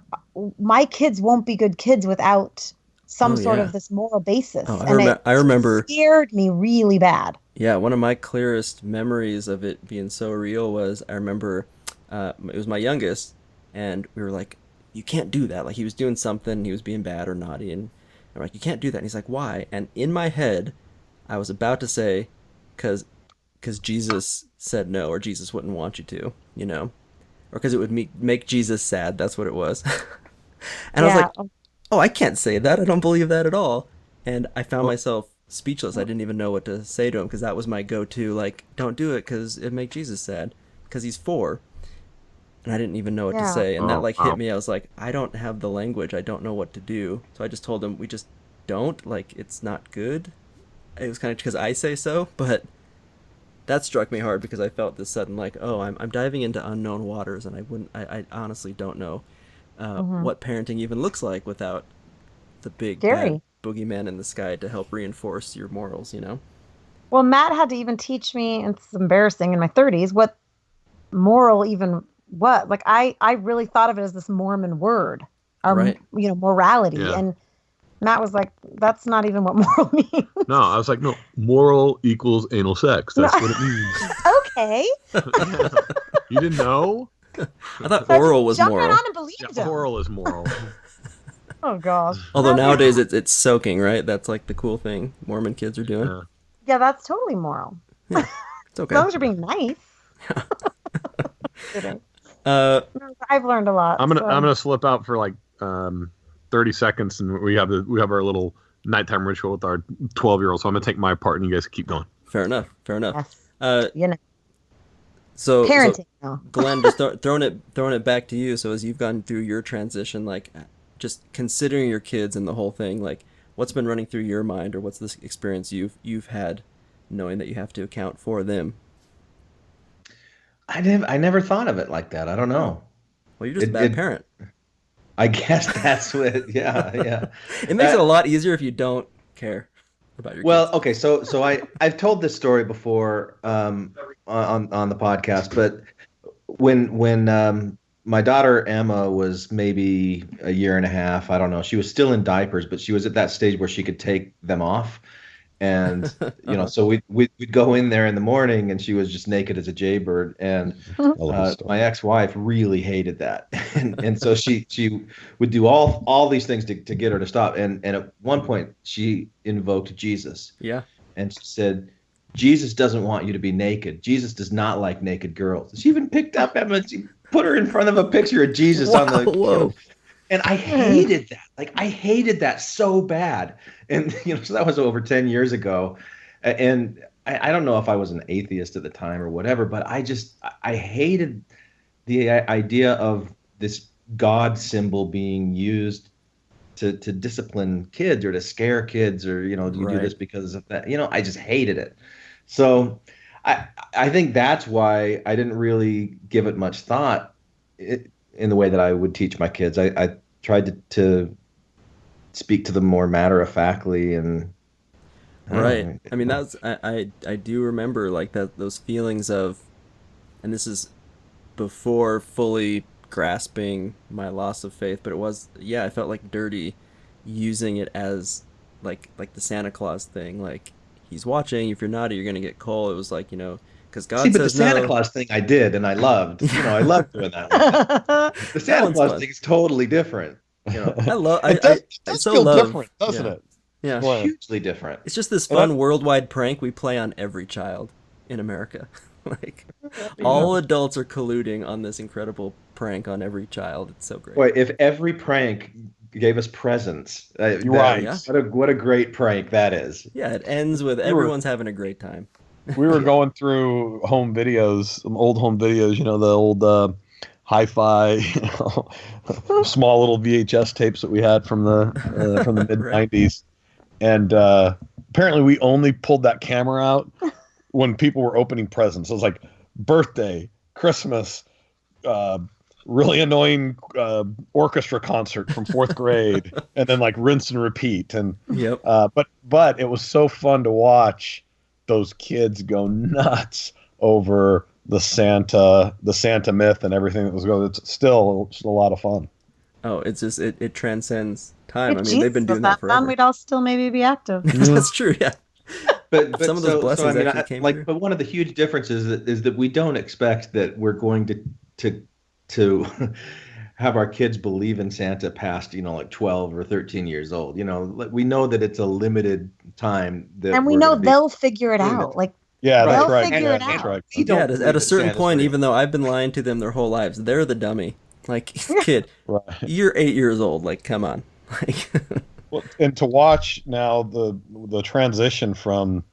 my kids won't be good kids without some sort of this moral basis. I remember it scared me really bad. Yeah, one of my clearest memories of it being so real was, I remember it was my youngest, and we were like, you can't do that. Like, he was doing something, he was being bad or naughty, and we're like, you can't do that. And he's like, why? And in my head, I was about to say, because Jesus said no, or Jesus wouldn't want you to, or because it would make Jesus sad. That's what it was. And I was like, oh, I can't say that. I don't believe that at all. And I found myself speechless. I didn't even know what to say to him, because that was my go-to, like, don't do it because it'd make Jesus sad, because he's 4. And I didn't even know what to say. And that, like, hit me. I was like, I don't have the language. I don't know what to do. So I just told him, we just don't. Like, it's not good. It was kind of because I say so, but that struck me hard, because I felt this sudden, like, oh, I'm diving into unknown waters, and I honestly don't know what parenting even looks like without the big bad boogeyman in the sky to help reinforce your morals, Well, Matt had to even teach me, and it's embarrassing, in my 30s, what moral even was. Like, I really thought of it as this Mormon word, morality. Yeah. And Matt was like, that's not even what moral means. No, I was like, no, moral equals anal sex. That's what it means. Okay. You didn't know? I thought oral was moral. Right on and believed him. Oral is moral. Oh, gosh. Although nowadays it's soaking, right? That's like the cool thing Mormon kids are doing. Yeah, that's totally moral. Yeah, it's okay. As long as you're being nice. I've learned a lot. I'm gonna slip out for like 30 seconds, and we have our little nighttime ritual with our 12-year-old. So I'm gonna take my part, and you guys keep going. Fair enough. Yes. So parenting. Glenn, just throwing it back to you. So as you've gone through your transition, like, just considering your kids and the whole thing, like, what's been running through your mind, or what's this experience you've had, knowing that you have to account for them? I never thought of it like that. I don't know. Well, you're just a bad parent. I guess that's what. Yeah. It makes it a lot easier if you don't care. about your Well, kids? okay, so I've told this story before on the podcast, but when my daughter Emma was maybe a year and a half, I don't know, she was still in diapers, but she was at that stage where she could take them off. And Uh-huh. so we'd go in there in the morning, and she was just naked as a jaybird. And I love this story. my ex-wife really hated that, and so she would do all these things to get her to stop. And at one point, she invoked Jesus, Yeah. and she said, "Jesus doesn't want you to be naked. Jesus does not like naked girls." She even picked up Emma and she put her in front of a picture of Jesus on the, Whoa. and I hated that. Like, I hated that so bad. And, so that was over 10 years ago. And I don't know if I was an atheist at the time or whatever, but I hated the idea of this God symbol being used to discipline kids or to scare kids, or, you do Right. this because of that. I just hated it. So I think that's why I didn't really give it much thought in the way that I would teach my kids. I tried to speak to them more matter of factly, and I don't Right. know. I mean, that's I do remember like that those feelings of, and this is before fully grasping my loss of faith, but it was, yeah, I felt like dirty using it as like the Santa Claus thing, like he's watching, if you're naughty you're gonna get coal. It was like, because See, God but the says Santa no. Claus thing I did, and I loved. I loved doing that one. The That Santa one's Claus fun. thing is totally different. I love It does, it I does so feel love, different, doesn't yeah. it? Yeah. Go ahead. Hugely different. It's just this And fun worldwide prank we play on every child in America. Like all adults are colluding on this incredible prank on every child. It's so great. Boy, if every prank gave us presents, You're right. Yeah. What a great prank that is. Yeah, it ends with everyone's having a great time. We were going through home videos, some old home videos, the old hi-fi, small little VHS tapes that we had from the mid Right. '90s, and apparently we only pulled that camera out when people were opening presents. It was like birthday, Christmas, really annoying orchestra concert from fourth grade, and then like rinse and repeat. And Yep. but it was so fun to watch those kids go nuts over the Santa myth and everything that was going. It's still a lot of fun. Oh, it's just it transcends time. If I mean, Jesus they've been was doing that that fun, forever. we'd all still maybe be active. That's true. Yeah. But Some of those blessings actually came like, true. but one of the huge differences is that we don't expect that we're going to have our kids believe in Santa past, like 12 or 13 years old. Like, we know that it's a limited time that And we we're know gonna be they'll figure it doing out. it. Like, Yeah, that's They'll right. figure Yeah, it that's out. right. We don't Yeah, believe at a that certain Santa's point, real. even though I've been lying to them their whole lives, they're the dummy. Like, kid, Right. you're 8 years old. Like, come on. Like, Well, and to watch now the transition from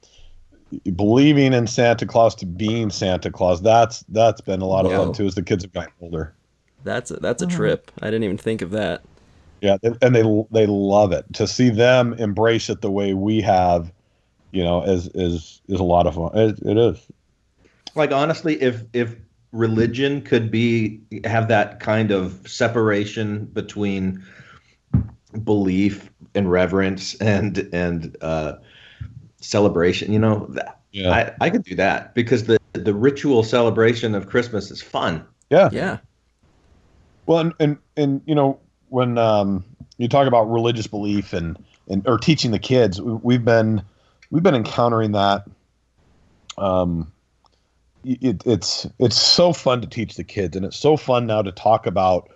believing in Santa Claus to being Santa Claus, that's been a lot of Whoa. fun too as the kids have gotten older. that's a trip. I didn't even think of that. Yeah, and they love it. To see them embrace it the way we have, is a lot of fun. It is. Like, honestly, if religion could have that kind of separation between belief and reverence and celebration, Yeah. I could do that, because the ritual celebration of Christmas is fun. Yeah. Yeah. Well, and when you talk about religious belief and or teaching the kids, we've been encountering that. It's so fun to teach the kids, and it's so fun now to talk about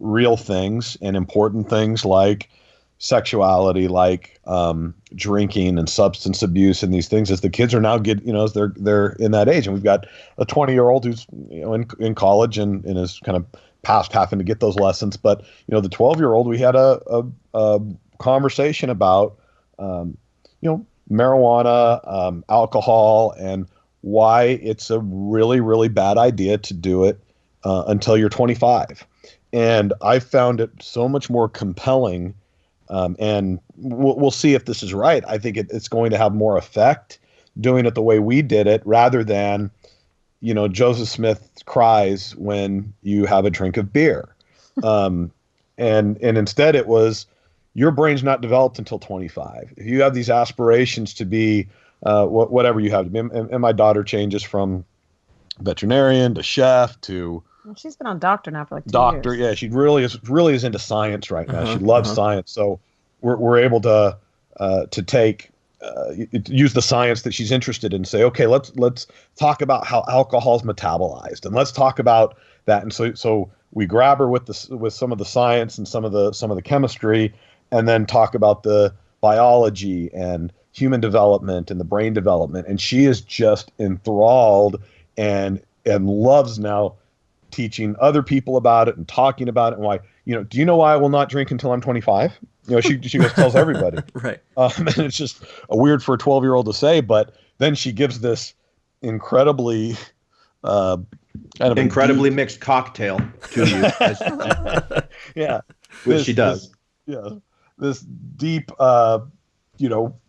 real things and important things like sexuality, like drinking and substance abuse and these things, as the kids are now as they're in that age. And we've got a 20-year-old who's in college and is kind of past having to get those lessons. But the 12-year-old, we had a conversation about marijuana, alcohol, and why it's a really, really bad idea to do it until you're 25. And I found it so much more compelling. And we'll see if this is right. I think it's going to have more effect doing it the way we did it, rather than, Joseph Smith cries when you have a drink of beer. And instead it was, your brain's not developed until 25. If you have these aspirations to be whatever you have to be, and my daughter changes from veterinarian to chef to Well, she's been on doctor now for like 2 doctor. years. Yeah, she really is into science right now. She loves science, so we're able to take use the science that she's interested in and say, okay, let's talk about how alcohol is metabolized, and let's talk about that. And so we grab her with some of the science and some of the chemistry, and then talk about the biology and human development and the brain development. And she is just enthralled and loves now teaching other people about it and talking about it. And why, do you know why I will not drink until I'm 25? She just tells everybody. Right. And it's just weird for a 12-year-old to say, but then she gives this incredibly incredibly mixed cocktail to you. Yeah. Which she does. This deep,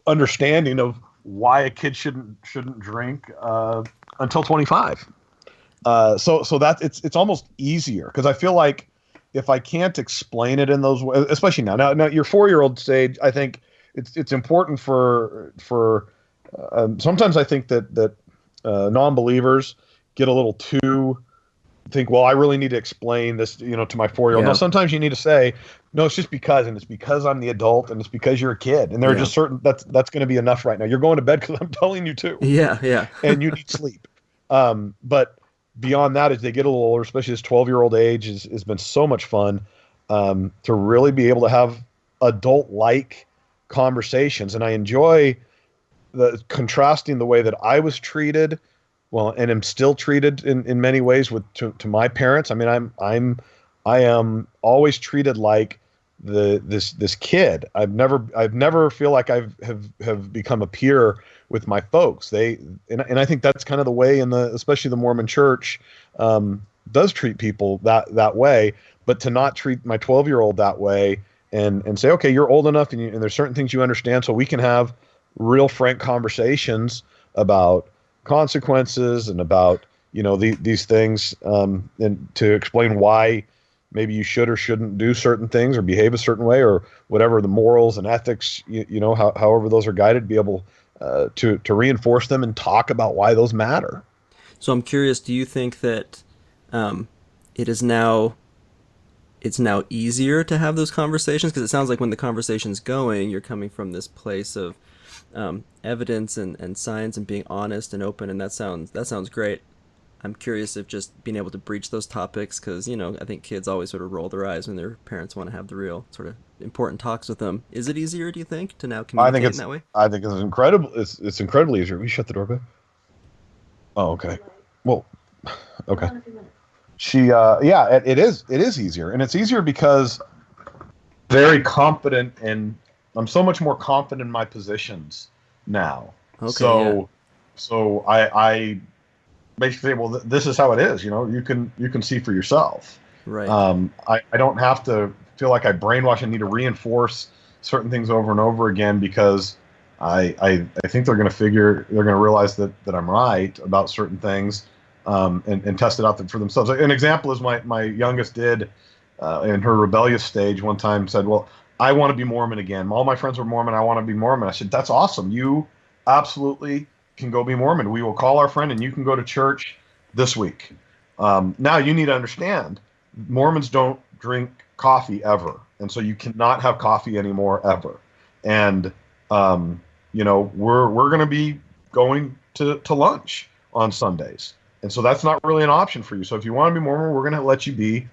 understanding of why a kid shouldn't drink until 25. So that it's almost easier, because I feel like if I can't explain it in those ways, especially now your 4-year-old stage, I think it's important for sometimes I think that non-believers get a little too think, well, I really need to explain this, to my 4-year-old. Yeah. No, sometimes you need to say, no, it's just because, and it's because I'm the adult, and it's because you're a kid, and there are just certain that's going to be enough right now. You're going to bed because I'm telling you to. Yeah. And you need sleep. But beyond that, as they get a little older, especially this 12-year-old age, has been so much fun to really be able to have adult-like conversations. And I enjoy the contrasting the way that I was treated, and am still treated in many ways to my parents. I mean, I am always treated like this kid. I've never feel like have become a peer with my folks. And I think that's kind of the way especially the Mormon Church does treat people that way. But to not treat my 12-year-old that way and say, okay, you're old enough and there's certain things you understand, so we can have real frank conversations about consequences and about these things, and to explain why maybe you should or shouldn't do certain things or behave a certain way, or whatever the morals and ethics, however those are guided, be able to reinforce them and talk about why those matter. So I'm curious, do you think that it's now easier to have those conversations? Because it sounds like when the conversation's going, you're coming from this place of evidence and science and being honest and open, and that sounds great. I'm curious if just being able to breach those topics, because I think kids always sort of roll their eyes when their parents want to have the real sort of important talks with them. Is it easier, do you think, to now communicate in that way? I think it's incredible. It's incredibly easier. Will you shut the door, babe? Oh, okay. Well, okay. It is easier, and it's easier because very confident, and I'm so much more confident in my positions now. Okay. So I basically say, well, this is how it is. You can see for yourself. Right. I don't have to feel like I brainwash and need to reinforce certain things over and over again, because I think they're going to realize that I'm right about certain things, and test it out for themselves. An example is my youngest did in her rebellious stage one time said, well, I want to be Mormon again. All my friends were Mormon. I want to be Mormon. I said, that's awesome. You absolutely can go be Mormon. We will call our friend and you can go to church this week. Now you need to understand, Mormons don't drink coffee ever. And so you cannot have coffee anymore ever. And, we're going to be going to lunch on Sundays. And so that's not really an option for you. So if you want to be Mormon, we're going to let you be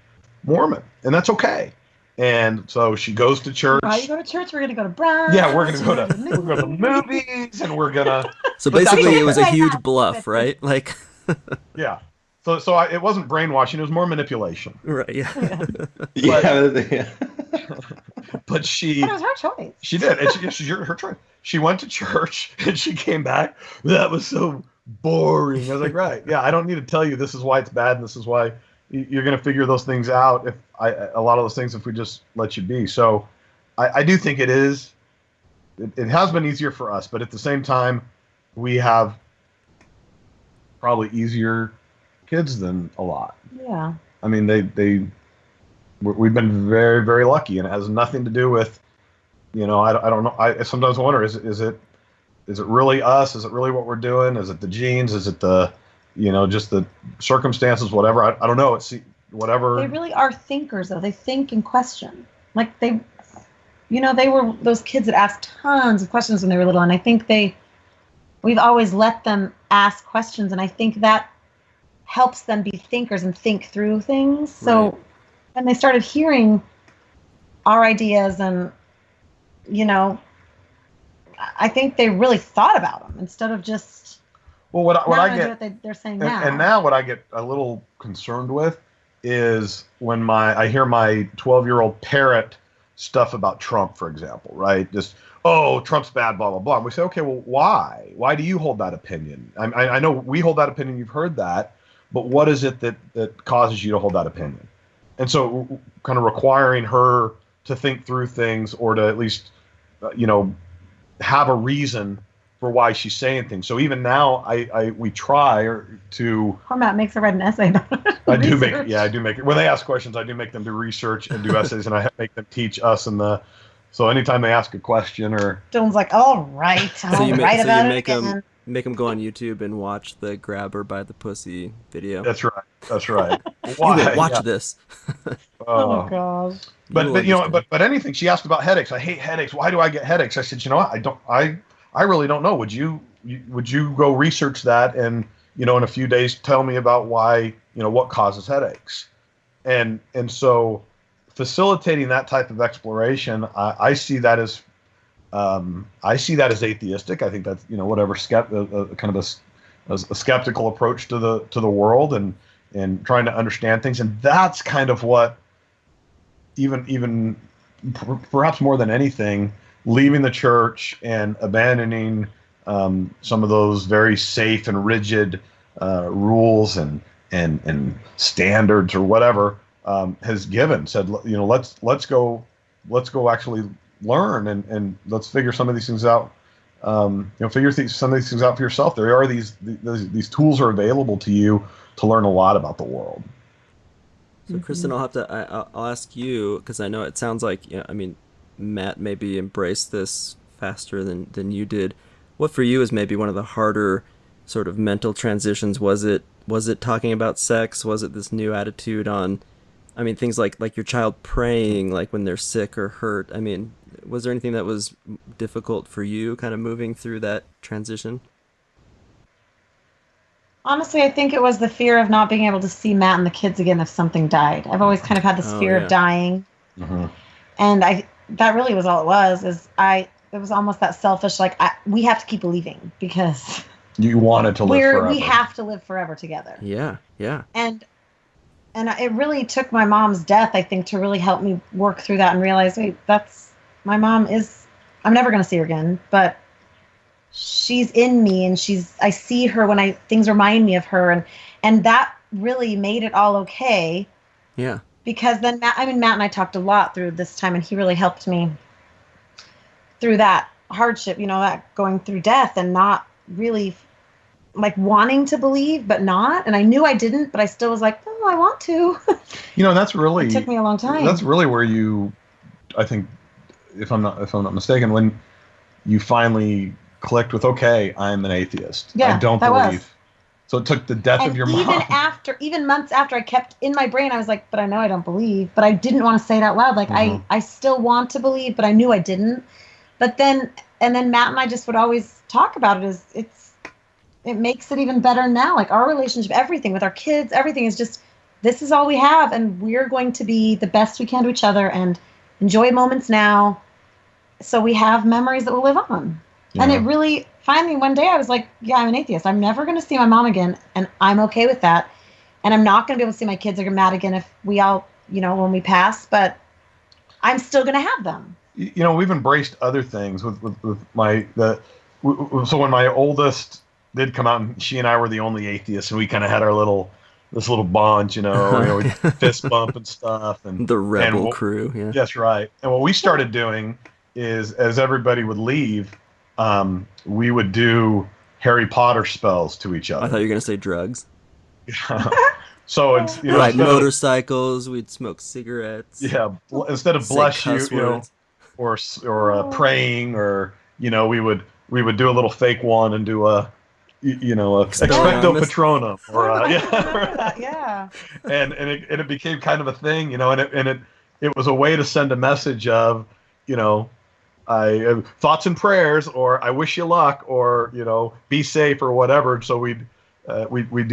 Mormon, and that's okay. And so she goes to church. Right, you go to church. We're gonna go to brunch. Yeah, we're gonna go to the movies, and we're gonna. So basically, it was a huge bluff, right? Like. Yeah. So it wasn't brainwashing; it was more manipulation. Right. Yeah. But she. But it was her choice. She did. And she's her choice. She went to church and she came back. That was so boring. I was like, right. Yeah, I don't need to tell you this is why it's bad and this is why you're going to figure those things out. A lot of those things, if we just let you be. So I do think it has been easier for us, but at the same time, we have probably easier kids than a lot. Yeah. I mean, we've been very, very lucky, and it has nothing to do with I don't know. I sometimes wonder, is it really us? Is it really what we're doing? Is it the genes? Is it the, just the circumstances, whatever? I don't know. It's whatever. They really are thinkers, though. They think and question. Like they were those kids that asked tons of questions when they were little. And I think we've always let them ask questions. And I think that helps them be thinkers and think through things. So when they started hearing our ideas and, I think they really thought about them instead of just. Well, what I get, they're saying now. And now what I get a little concerned with is when I hear my 12-year-old parrot stuff about Trump, for example, right? Just, oh, Trump's bad, blah, blah, blah. And we say, okay, well, why? Why do you hold that opinion? I know we hold that opinion. You've heard that. But what is it that causes you to hold that opinion? And so kind of requiring her to think through things or to at least, have a reason for why she's saying things. So even now, we try to. Poor Matt makes her write an essay about it. I do make it. When they ask questions, I do make them do research and do essays, and I make them teach us So anytime they ask a question or. Dylan's like, all right, I'll write about it again. Make them go on YouTube and watch the grab her by the pussy video. That's right. Why? Watch this. Oh gosh. But anything. She asked about headaches. I hate headaches. Why do I get headaches? I said, what? I really don't know. Would you go research that and in a few days tell me about why what causes headaches, and so facilitating that type of exploration, I see that as atheistic. I think that's whatever kind of a skeptical approach to the world and trying to understand things, and that's kind of what even perhaps more than anything, leaving the church and abandoning some of those very safe and rigid rules and standards or whatever has said let's go actually learn and let's figure some of these things out. Some of these things out for yourself. There are these tools are available to you to learn a lot about the world. So Kristin, I'll ask you, because I know it sounds like Matt maybe embraced this faster than you did. What for you is maybe one of the harder sort of mental transitions? Was it talking about sex? Was it this new attitude on, things like your child praying, like when they're sick or hurt? Was there anything that was difficult for you kind of moving through that transition? Honestly, I think it was the fear of not being able to see Matt and the kids again if something died. I've always kind of had this fear of dying. Mm-hmm. And that really was all it was, it was almost that selfish, we have to keep believing because you wanted to live forever. We have to live forever together. Yeah. And it really took my mom's death, I think, to really help me work through that and realize, wait, my mom I'm never going to see her again, but she's in me and I see her when things remind me of her. And that really made it all okay. Yeah. Because then Matt and I talked a lot through this time, and he really helped me through that hardship, that going through death and not really wanting to believe, but not. And I knew I didn't, but I still was like, oh, I want to. That's really, it took me a long time. That's really where I think, if I'm not mistaken, when you finally clicked with, okay, I'm an atheist. Yeah, I don't believe. So it took the death of your mom. Even months after, I kept in my brain, I was like, but I know I don't believe, but I didn't want to say it out loud. I still want to believe, but I knew I didn't. But then Matt and I just would always talk about it it makes it even better now. Our relationship, everything with our kids, everything is just, this is all we have. And we're going to be the best we can to each other and enjoy moments now. So we have memories that will live on. Yeah. And it really, finally, one day I was like, yeah, I'm an atheist. I'm never going to see my mom again. And I'm okay with that. And I'm not going to be able to see my kids or Matt again if we all, when we pass. But I'm still going to have them. We've embraced other things with so when my oldest did come out, and she and I were the only atheists, and we kind of had this little bond, we'd fist bump and stuff. And the rebel crew. Yeah. Yes, right. And what we started doing is, as everybody would leave, we would do Harry Potter spells to each other. I thought you were going to say drugs. So it's ride motorcycles. We'd smoke cigarettes. Yeah, instead of bless you, praying, or we would do a little fake one and do a expecto patronum, or Yeah. and it became kind of a thing, and it was a way to send a message of, I thoughts and prayers, or I wish you luck, or be safe, or whatever. So we do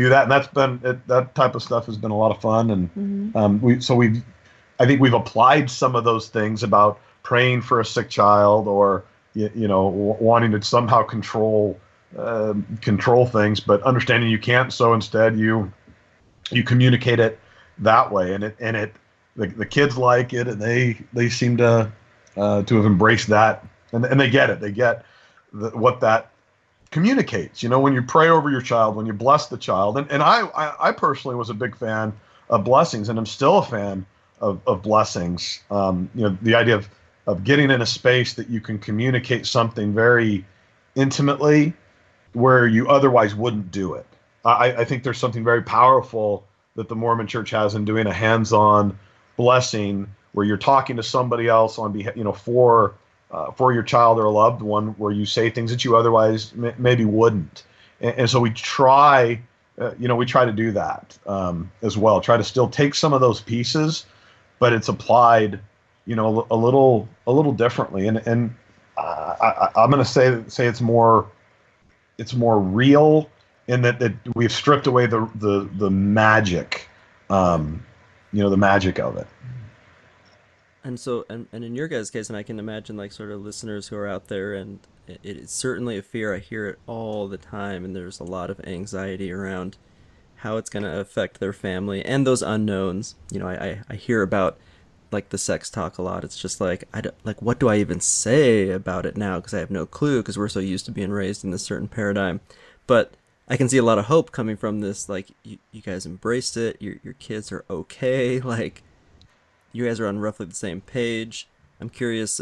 that, and that's been that type of stuff has been a lot of fun, and I think we've applied some of those things about praying for a sick child, or wanting to somehow control things, but understanding you can't. So instead, you communicate it that way, and the kids like it, and they seem to have embraced that, and they get it. They get what that communicates. When you pray over your child, when you bless the child, and I personally was a big fan of blessings, and I'm still a fan of blessings. The idea of getting in a space that you can communicate something very intimately where you otherwise wouldn't do it. I think there's something very powerful that the Mormon Church has in doing a hands-on blessing where you're talking to somebody else on behalf, for your child or a loved one, where you say things that you otherwise maybe wouldn't. And so we try to do that as well. Try to still take some of those pieces, but it's applied, a little differently. And I'm going to say it's more real in that we've stripped away the magic, the magic of it. And so, and in your guys' case, and I can imagine like sort of listeners who are out there, and it is certainly a fear. I hear it all the time, and there's a lot of anxiety around how it's going to affect their family and those unknowns. I hear about like the sex talk a lot. It's just like, what do I even say about it now? Because I have no clue, because we're so used to being raised in this certain paradigm. But I can see a lot of hope coming from this. Like, you guys embraced it. Your kids are okay. Like, you guys are on roughly the same page. I'm curious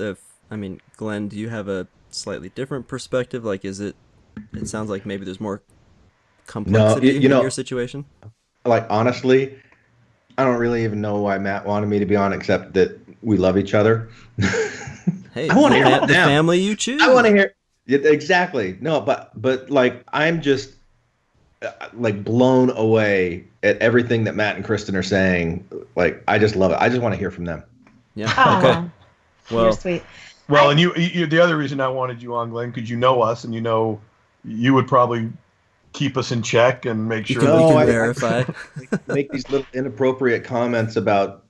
Glenn, do you have a slightly different perspective? Like, it sounds like maybe there's more complexity in your situation. Like, honestly, I don't really even know why Matt wanted me to be on, except that we love each other. Hey, I want to hear the family you choose. I want to hear exactly. No, but like, I'm just like blown away at everything that Matt and Kristin are saying. Like, I just love it. I just want to hear from them. Yeah. Okay. Well, You're sweet. Well, and you the other reason I wanted you on, Glenn, because you know us, and you would probably keep us in check and make sure we can verify. Make these little inappropriate comments about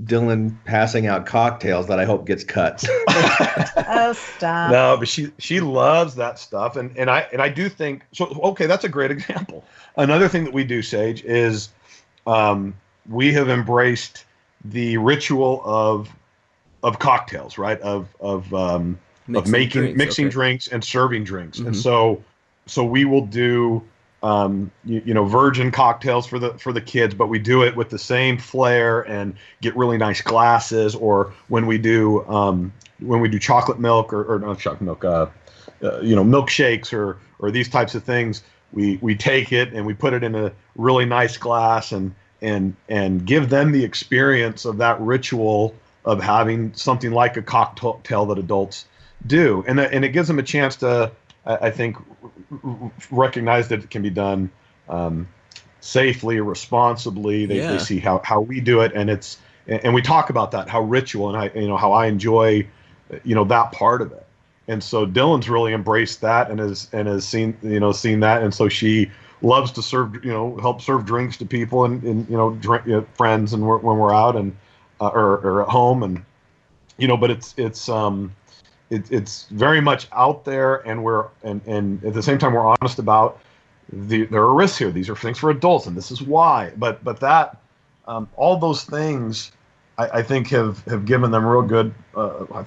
Dylan passing out cocktails that I hope gets cut. Oh, stop. No, but she loves that stuff, and I do think so. Okay, that's a great example. Another thing that we do, Sage, is we have embraced the ritual of cocktails, right? Of mixing drinks and serving drinks, and so we will do virgin cocktails for the kids, but we do it with the same flair and get really nice glasses. Or when we do chocolate milk or not chocolate milk, milkshakes or these types of things, we take it and we put it in a really nice glass and give them the experience of that ritual of having something like a cocktail that adults do, and it gives them a chance to, I think, recognize that it can be done safely, responsibly. They see how we do it, and we talk about that, how ritual, and how I enjoy that part of it. And so Dylan's really embraced that and has seen that, and so she loves to serve, help serve drinks to people and drink, friends, and when we're out and or at home, and but it's very much out there, and at the same time we're honest about there are risks here. These are things for adults, and this is why. But that all those things I think have given them real good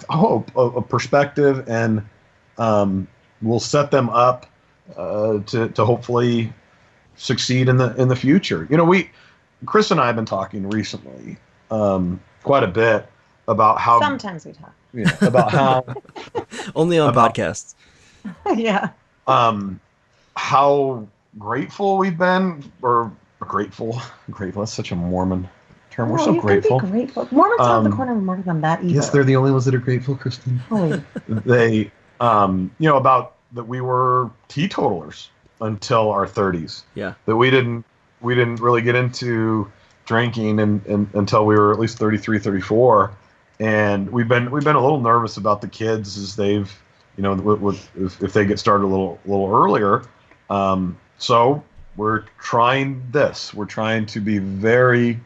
hope, a perspective, and will set them up to hopefully succeed in the future. Chris and I have been talking recently quite a bit about how sometimes we talk. Yeah, about how only on podcasts. Yeah. How grateful we've been, or grateful. That's such a Mormon term. We're Oh, so you grateful. Can be grateful. Mormons have the corner more than that either. Yes, they're the only ones that are grateful, Kristin. Holy. They, about that we were teetotalers until our 30s. Yeah. That we didn't really get into drinking until we were at least 33, 34. And we've been a little nervous about the kids as they've, if they get started a little earlier. So we're trying this. We're trying to be very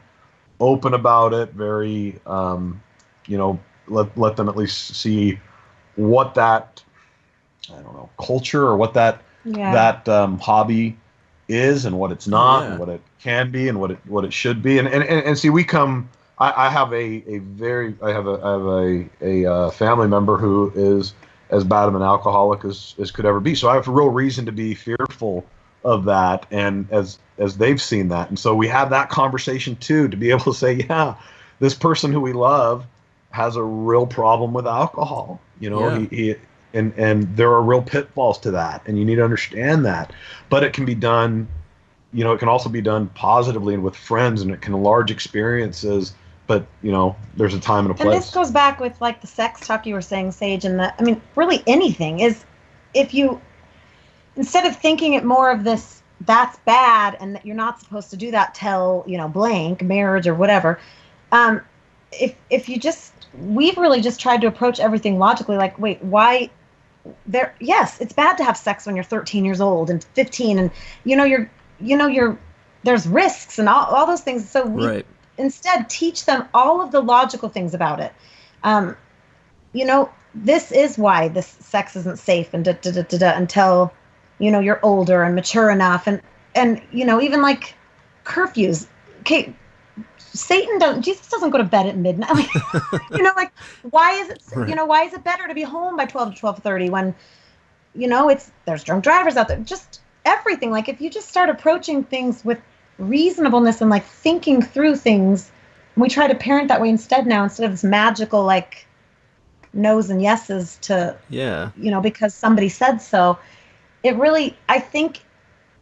open about it. Very, let them at least see what that, culture or what that hobby is and what it's not and what it can be and what it should be. And see, we come. I have a family member who is as bad of an alcoholic as could ever be. So I have a real reason to be fearful of that, and as they've seen that, and so we have that conversation too, to be able to say, yeah, this person who we love has a real problem with alcohol. He and there are real pitfalls to that, and you need to understand that. But it can be done. It can also be done positively and with friends, and it can enlarge experiences. But, there's a time and a place. And this goes back with like the sex talk you were saying, Sage, and really anything is, if you, instead of thinking it more of this, that's bad and that you're not supposed to do that till, blank, marriage or whatever. If you we've really just tried to approach everything logically, like, wait, why yes, it's bad to have sex when you're 13 years old and 15 and, there's risks and all those things. So we instead teach them all of the logical things about it. This is why this sex isn't safe and until, you're older and mature enough. And even like curfews. Okay, Jesus doesn't go to bed at midnight. Why is it, why is it better to be home by 12 to 12:30 when, there's drunk drivers out there, just everything. Like if you just start approaching things with reasonableness and like thinking through things, we try to parent that way instead of this magical like no's and yeses to because somebody said so. It really, I think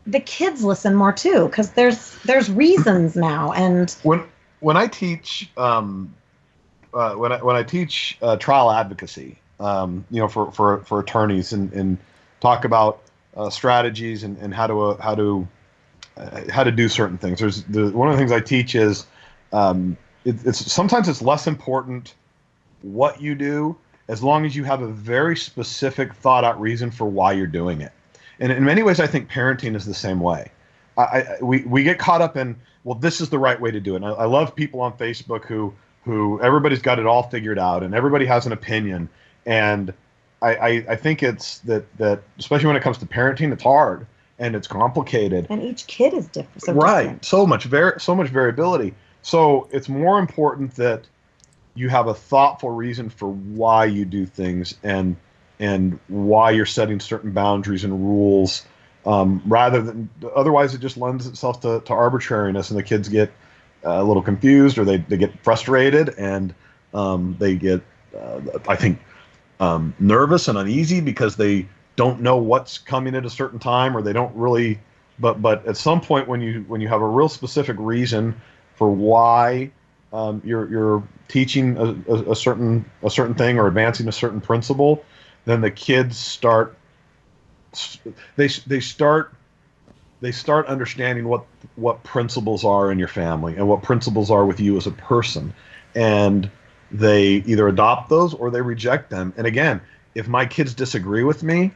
the kids listen more too, because there's reasons now. And when I teach when I teach trial advocacy, for attorneys and talk about strategies and how to do certain things. One of the things I teach is it's sometimes it's less important what you do as long as you have a very specific thought out reason for why you're doing it. And in many ways, I think parenting is the same way. We get caught up in, well, this is the right way to do it. And I love people on Facebook who everybody's got it all figured out and everybody has an opinion. And I think it's that especially when it comes to parenting, it's hard and it's complicated. And each kid is different. So right. Different. So much variability. So it's more important that you have a thoughtful reason for why you do things and why you're setting certain boundaries and rules, rather than otherwise it just lends itself to arbitrariness, and the kids get a little confused or they get frustrated and they get I think nervous and uneasy because they don't know what's coming at a certain time, or they don't really. But at some point when you have a real specific reason for why you're teaching a certain thing or advancing a certain principle, then the kids start understanding what principles are in your family and what principles are with you as a person, and they either adopt those or they reject them. And again, if my kids disagree with me,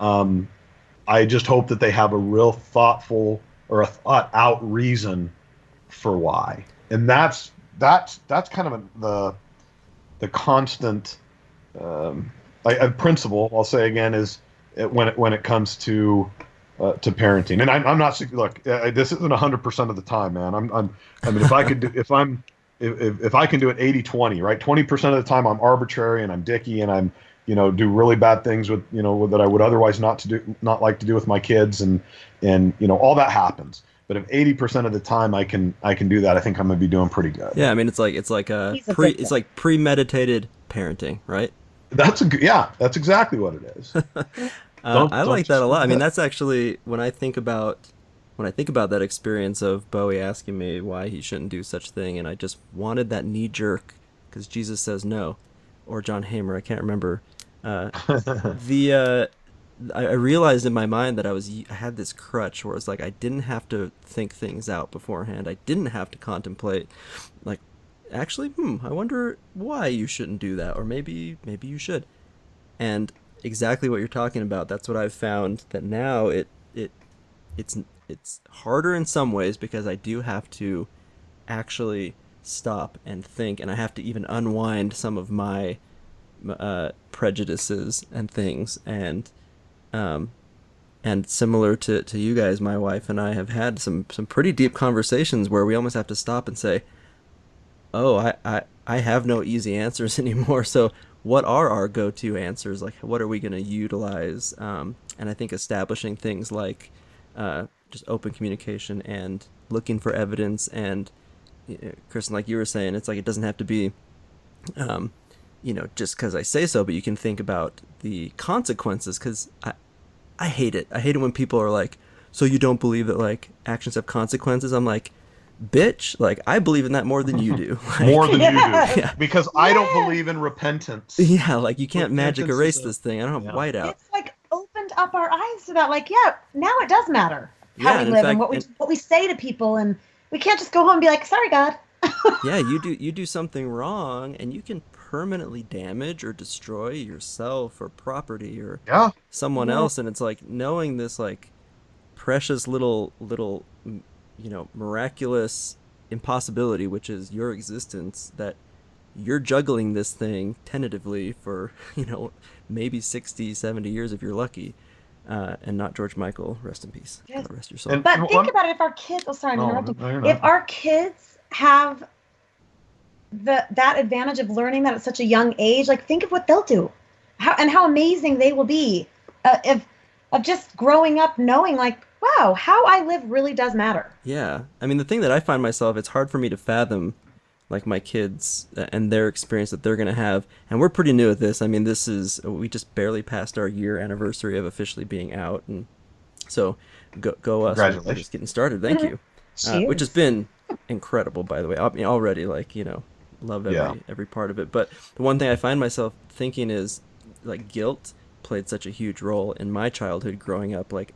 I just hope that they have a real thoughtful or a thought out reason for why. And that's kind of the constant principle. I'll say again is when it comes to parenting. And I'm not, look, this isn't 100% of the time, man. I mean, if I could do, if I can do it 80-20, right? 20% of the time I'm arbitrary and I'm dicky and I'm, do really bad things with, that I would otherwise not like to do with my kids, and all that happens. But if 80% of the time I can do that, I think I'm gonna be doing pretty good. Yeah, I mean, it's like premeditated parenting, right? That's exactly what it is. I like that a lot. I mean, that's actually, when I think about when I think about that experience of Bowie asking me why he shouldn't do such thing, and I just wanted that knee jerk because Jesus says no, or John Hamer, I can't remember. I realized in my mind that I had this crutch where it's like I didn't have to think things out beforehand. I didn't have to contemplate, like, actually, I wonder why you shouldn't do that, or maybe you should. And exactly what you're talking about. That's what I've found, that now it's harder in some ways because I do have to actually stop and think, and I have to even unwind some of my prejudices and things, and similar to you guys, my wife and I have had some pretty deep conversations where we almost have to stop and say, oh, I have no easy answers anymore, so what are our go-to answers? Like, what are we going to utilize? And I think establishing things like just open communication and looking for evidence, and Kristin, like you were saying, it's like it doesn't have to be just because I say so, but you can think about the consequences, because I hate it. I hate it when people are like, so you don't believe that, like, actions have consequences? I'm like, bitch, like, I believe in that more than you do. Like, more than you do. Yeah. Because I don't believe in repentance. Yeah, like, you can't Repentance magic erase this thing. I don't have whiteout. It's like opened up our eyes to that. Like, yeah, now it does matter how Yeah, we and in live fact- and what we say to people, and we can't just go home and be like, sorry, God. Yeah, you do something wrong, and you can permanently damage or destroy yourself or property or Yeah. someone else, and it's like knowing this, like, precious little miraculous impossibility, which is your existence, that you're juggling this thing tentatively for maybe 60, 70 years if you're lucky, and not George Michael, rest in peace. Yes. God rest your soul. And- But think about it, if our kids, I'm No, interrupting. no, you're not. If our kids have that advantage of learning that at such a young age, like, think of what they'll do, how amazing they will be, of just growing up knowing, like, wow, how I live really does matter. Yeah, I mean, the thing that I find myself, it's hard for me to fathom, like, my kids and their experience that they're going to have, and we're pretty new at this. I mean, we just barely passed our year anniversary of officially being out, and so go us. Congratulations. We're just getting started. Thank you. Which has been incredible, by the way. I mean, already, like, love every part of it. But the one thing I find myself thinking is, like, guilt played such a huge role in my childhood growing up. Like,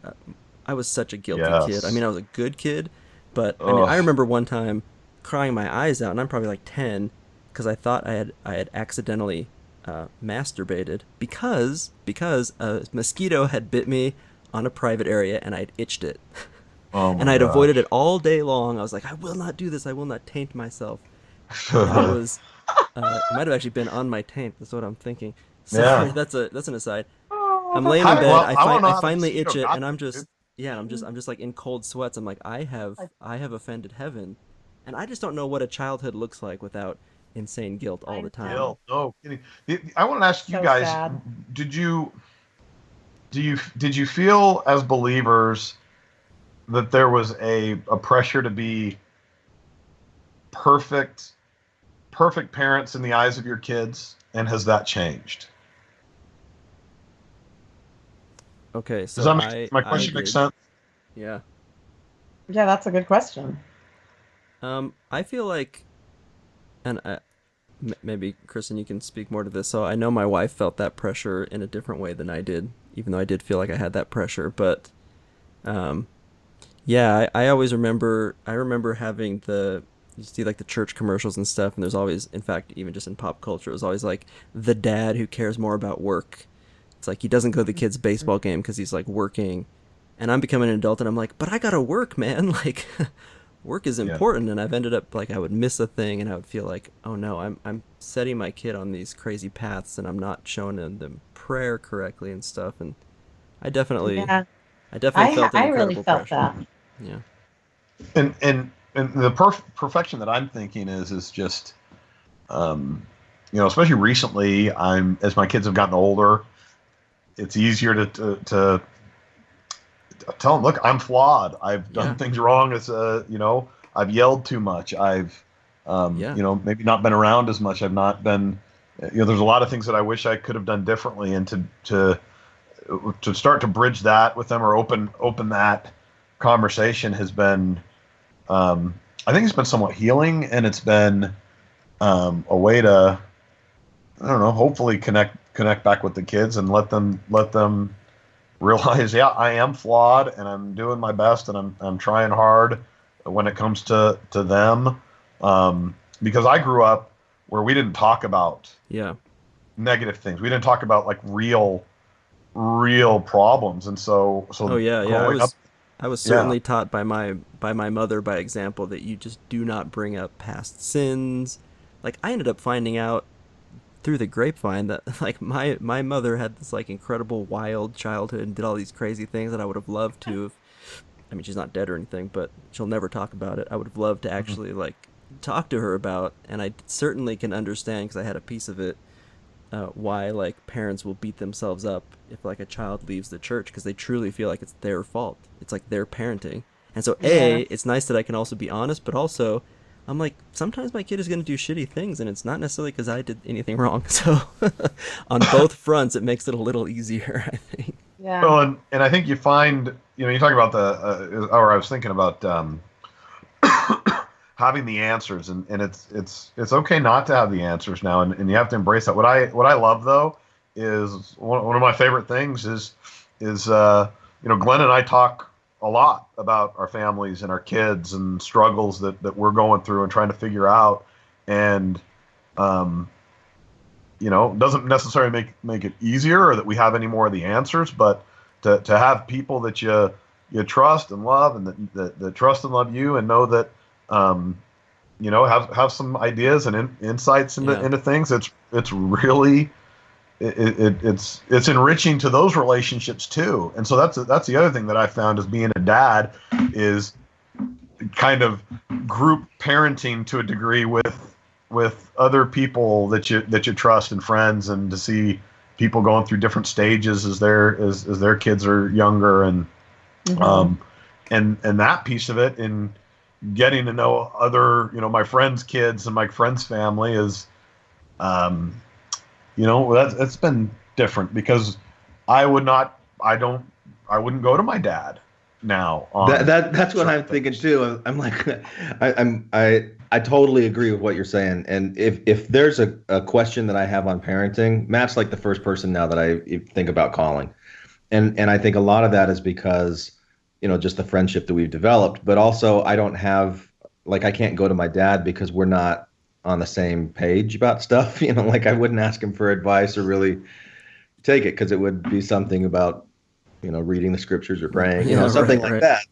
I was such a guilty kid. I mean, I was a good kid, but I mean, I remember one time crying my eyes out, and I'm probably like 10, because I thought I had accidentally masturbated because a mosquito had bit me on a private area, and I'd itched it. And I'd avoided it all day long. I was like, I will not do this. I will not taint myself. That was it might have actually been on my taint. That's what I'm thinking. Sorry, that's an aside. I'm laying in bed. I finally itch it, and I'm just like in cold sweats. I'm like, I have offended heaven, and I just don't know what a childhood looks like without insane guilt all the time. Guilt, no kidding. I want to ask you So guys: sad. did you feel as believers that there was a pressure to be perfect parents in the eyes of your kids, and has that changed? Okay, so Does that my question make sense? Yeah. Yeah, that's a good question. I feel like, and maybe Kristin, you can speak more to this. So I know my wife felt that pressure in a different way than I did, even though I did feel like I had that pressure. But, yeah, I always remember. I remember having you see, like, the church commercials and stuff, and there's always, in fact, even just in pop culture, it was always like the dad who cares more about work. It's like he doesn't go to the kid's baseball game because he's, like, working. And I'm becoming an adult, and I'm like, but I gotta work, man. Like, work is important. And I've ended up, like, I would miss a thing, and I would feel like, oh no, I'm setting my kid on these crazy paths, and I'm not showing them prayer correctly and stuff. And I definitely felt an I really incredible felt pressure. that. Yeah. And the perfection that I'm thinking is just, especially recently, as my kids have gotten older, it's easier to tell them, look, I'm flawed. I've done things wrong. I've yelled too much. I've, maybe not been around as much. I've not been, there's a lot of things that I wish I could have done differently, and to start to bridge that with them, or open that conversation has been, I think it's been somewhat healing, and it's been a way to, I don't know, hopefully connect back with the kids and let them realize, yeah, I am flawed and I'm doing my best and I'm trying hard when it comes to them. Because I grew up where we didn't talk about negative things. We didn't talk about like real problems. And so I was certainly taught by my mother by example that you just do not bring up past sins. Like, I ended up finding out through the grapevine that like my mother had this like incredible wild childhood and did all these crazy things that I would have loved to have, I mean, she's not dead or anything, but she'll never talk about it. I would have loved to actually like talk to her about, and I certainly can understand, because I had a piece of it, why like parents will beat themselves up if like a child leaves the church, because they truly feel like it's their fault. It's like their parenting. And so it's nice that I can also be honest, but also I'm like, sometimes my kid is going to do shitty things, and it's not necessarily because I did anything wrong. So on both fronts, it makes it a little easier, I think. Yeah. Well, and I think you find, you talk about or I was thinking about having the answers, and it's okay not to have the answers now, and you have to embrace that. What I love though is one of my favorite things is Glenn and I talk a lot about our families and our kids and struggles that we're going through and trying to figure out, and doesn't necessarily make it easier or that we have any more of the answers, but to have people that you trust and love, and that trust and love you, and know that have some ideas and insights into things. It's really it's enriching to those relationships too. And so that's the other thing that I found as being a dad, is kind of group parenting to a degree with other people that you trust and friends, and to see people going through different stages as their kids are younger, and and that piece of it, in getting to know other, my friends' kids and my friends' family, is that's been different, because I wouldn't go to my dad now. That's what I'm thinking too. I'm like, I totally agree with what you're saying. And if there's a question that I have on parenting, Matt's like the first person now that I think about calling. And I think a lot of that is because, just the friendship that we've developed, but also I don't have, like, I can't go to my dad because we're not on the same page about stuff. Like, I wouldn't ask him for advice or really take it, because it would be something about, reading the scriptures or praying, something like that.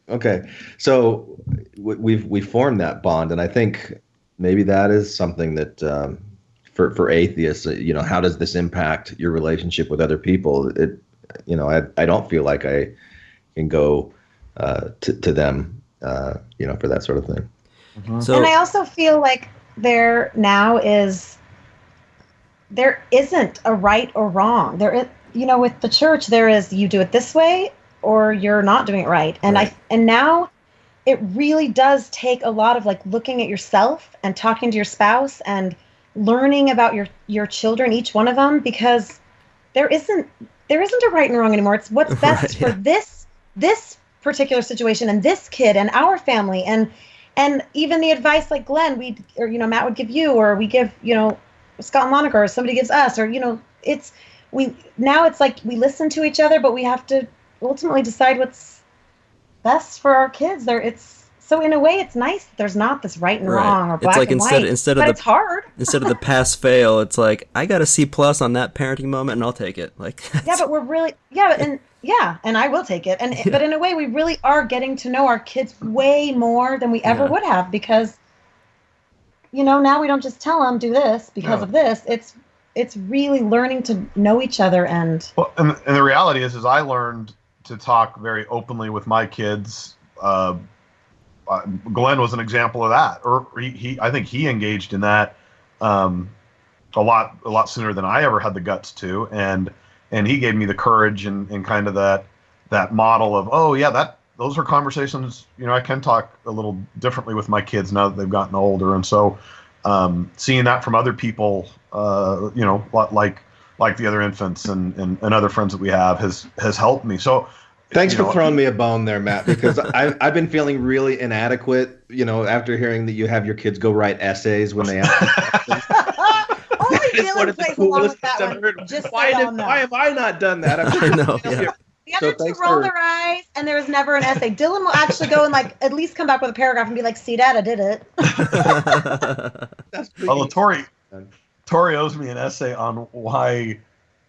Okay. So we've formed that bond. And I think maybe that is something that, for atheists, how does this impact your relationship with other people? I don't feel like I can go to them, for that sort of thing. So, and I also feel like there isn't a right or wrong. There is, with the church, there is, you do it this way or you're not doing it right. And and now it really does take a lot of like looking at yourself and talking to your spouse and learning about your children, each one of them, because there isn't a right and wrong anymore. It's what's best for this particular situation and this kid and our family, and even the advice like Glenn Matt would give you, or we give, Scott and Monica, or somebody gives us, or it's like we listen to each other, but we have to ultimately decide what's best for our kids. So in a way, it's nice that there's not this right and wrong or black and white. It's hard. Instead of the pass fail, it's like, I got a C+ on that parenting moment, and I'll take it. Like, but we're really and I will take it. But in a way, we really are getting to know our kids way more than we ever would have, because now we don't just tell them do this because of this. It's really learning to know each other. And the reality is I learned to talk very openly with my kids. Glenn was an example of that, or I think he engaged in that a lot sooner than I ever had the guts to, and he gave me the courage and kind of that model of, those are conversations, I can talk a little differently with my kids now that they've gotten older. And so seeing that from other people, like the other infants and other friends that we have has helped me. So Thanks for throwing me a bone there, Matt, because I've been feeling really inadequate, after hearing that you have your kids go write essays when they ask questions. Only Dylan plays along with that one. Just why so y'all know. have I not done that? I know. Yeah. The other two roll their eyes, and there was never an essay. Dylan will actually go and at least come back with a paragraph and be like, "See, Dad, I did it." Although Tori owes me an essay on why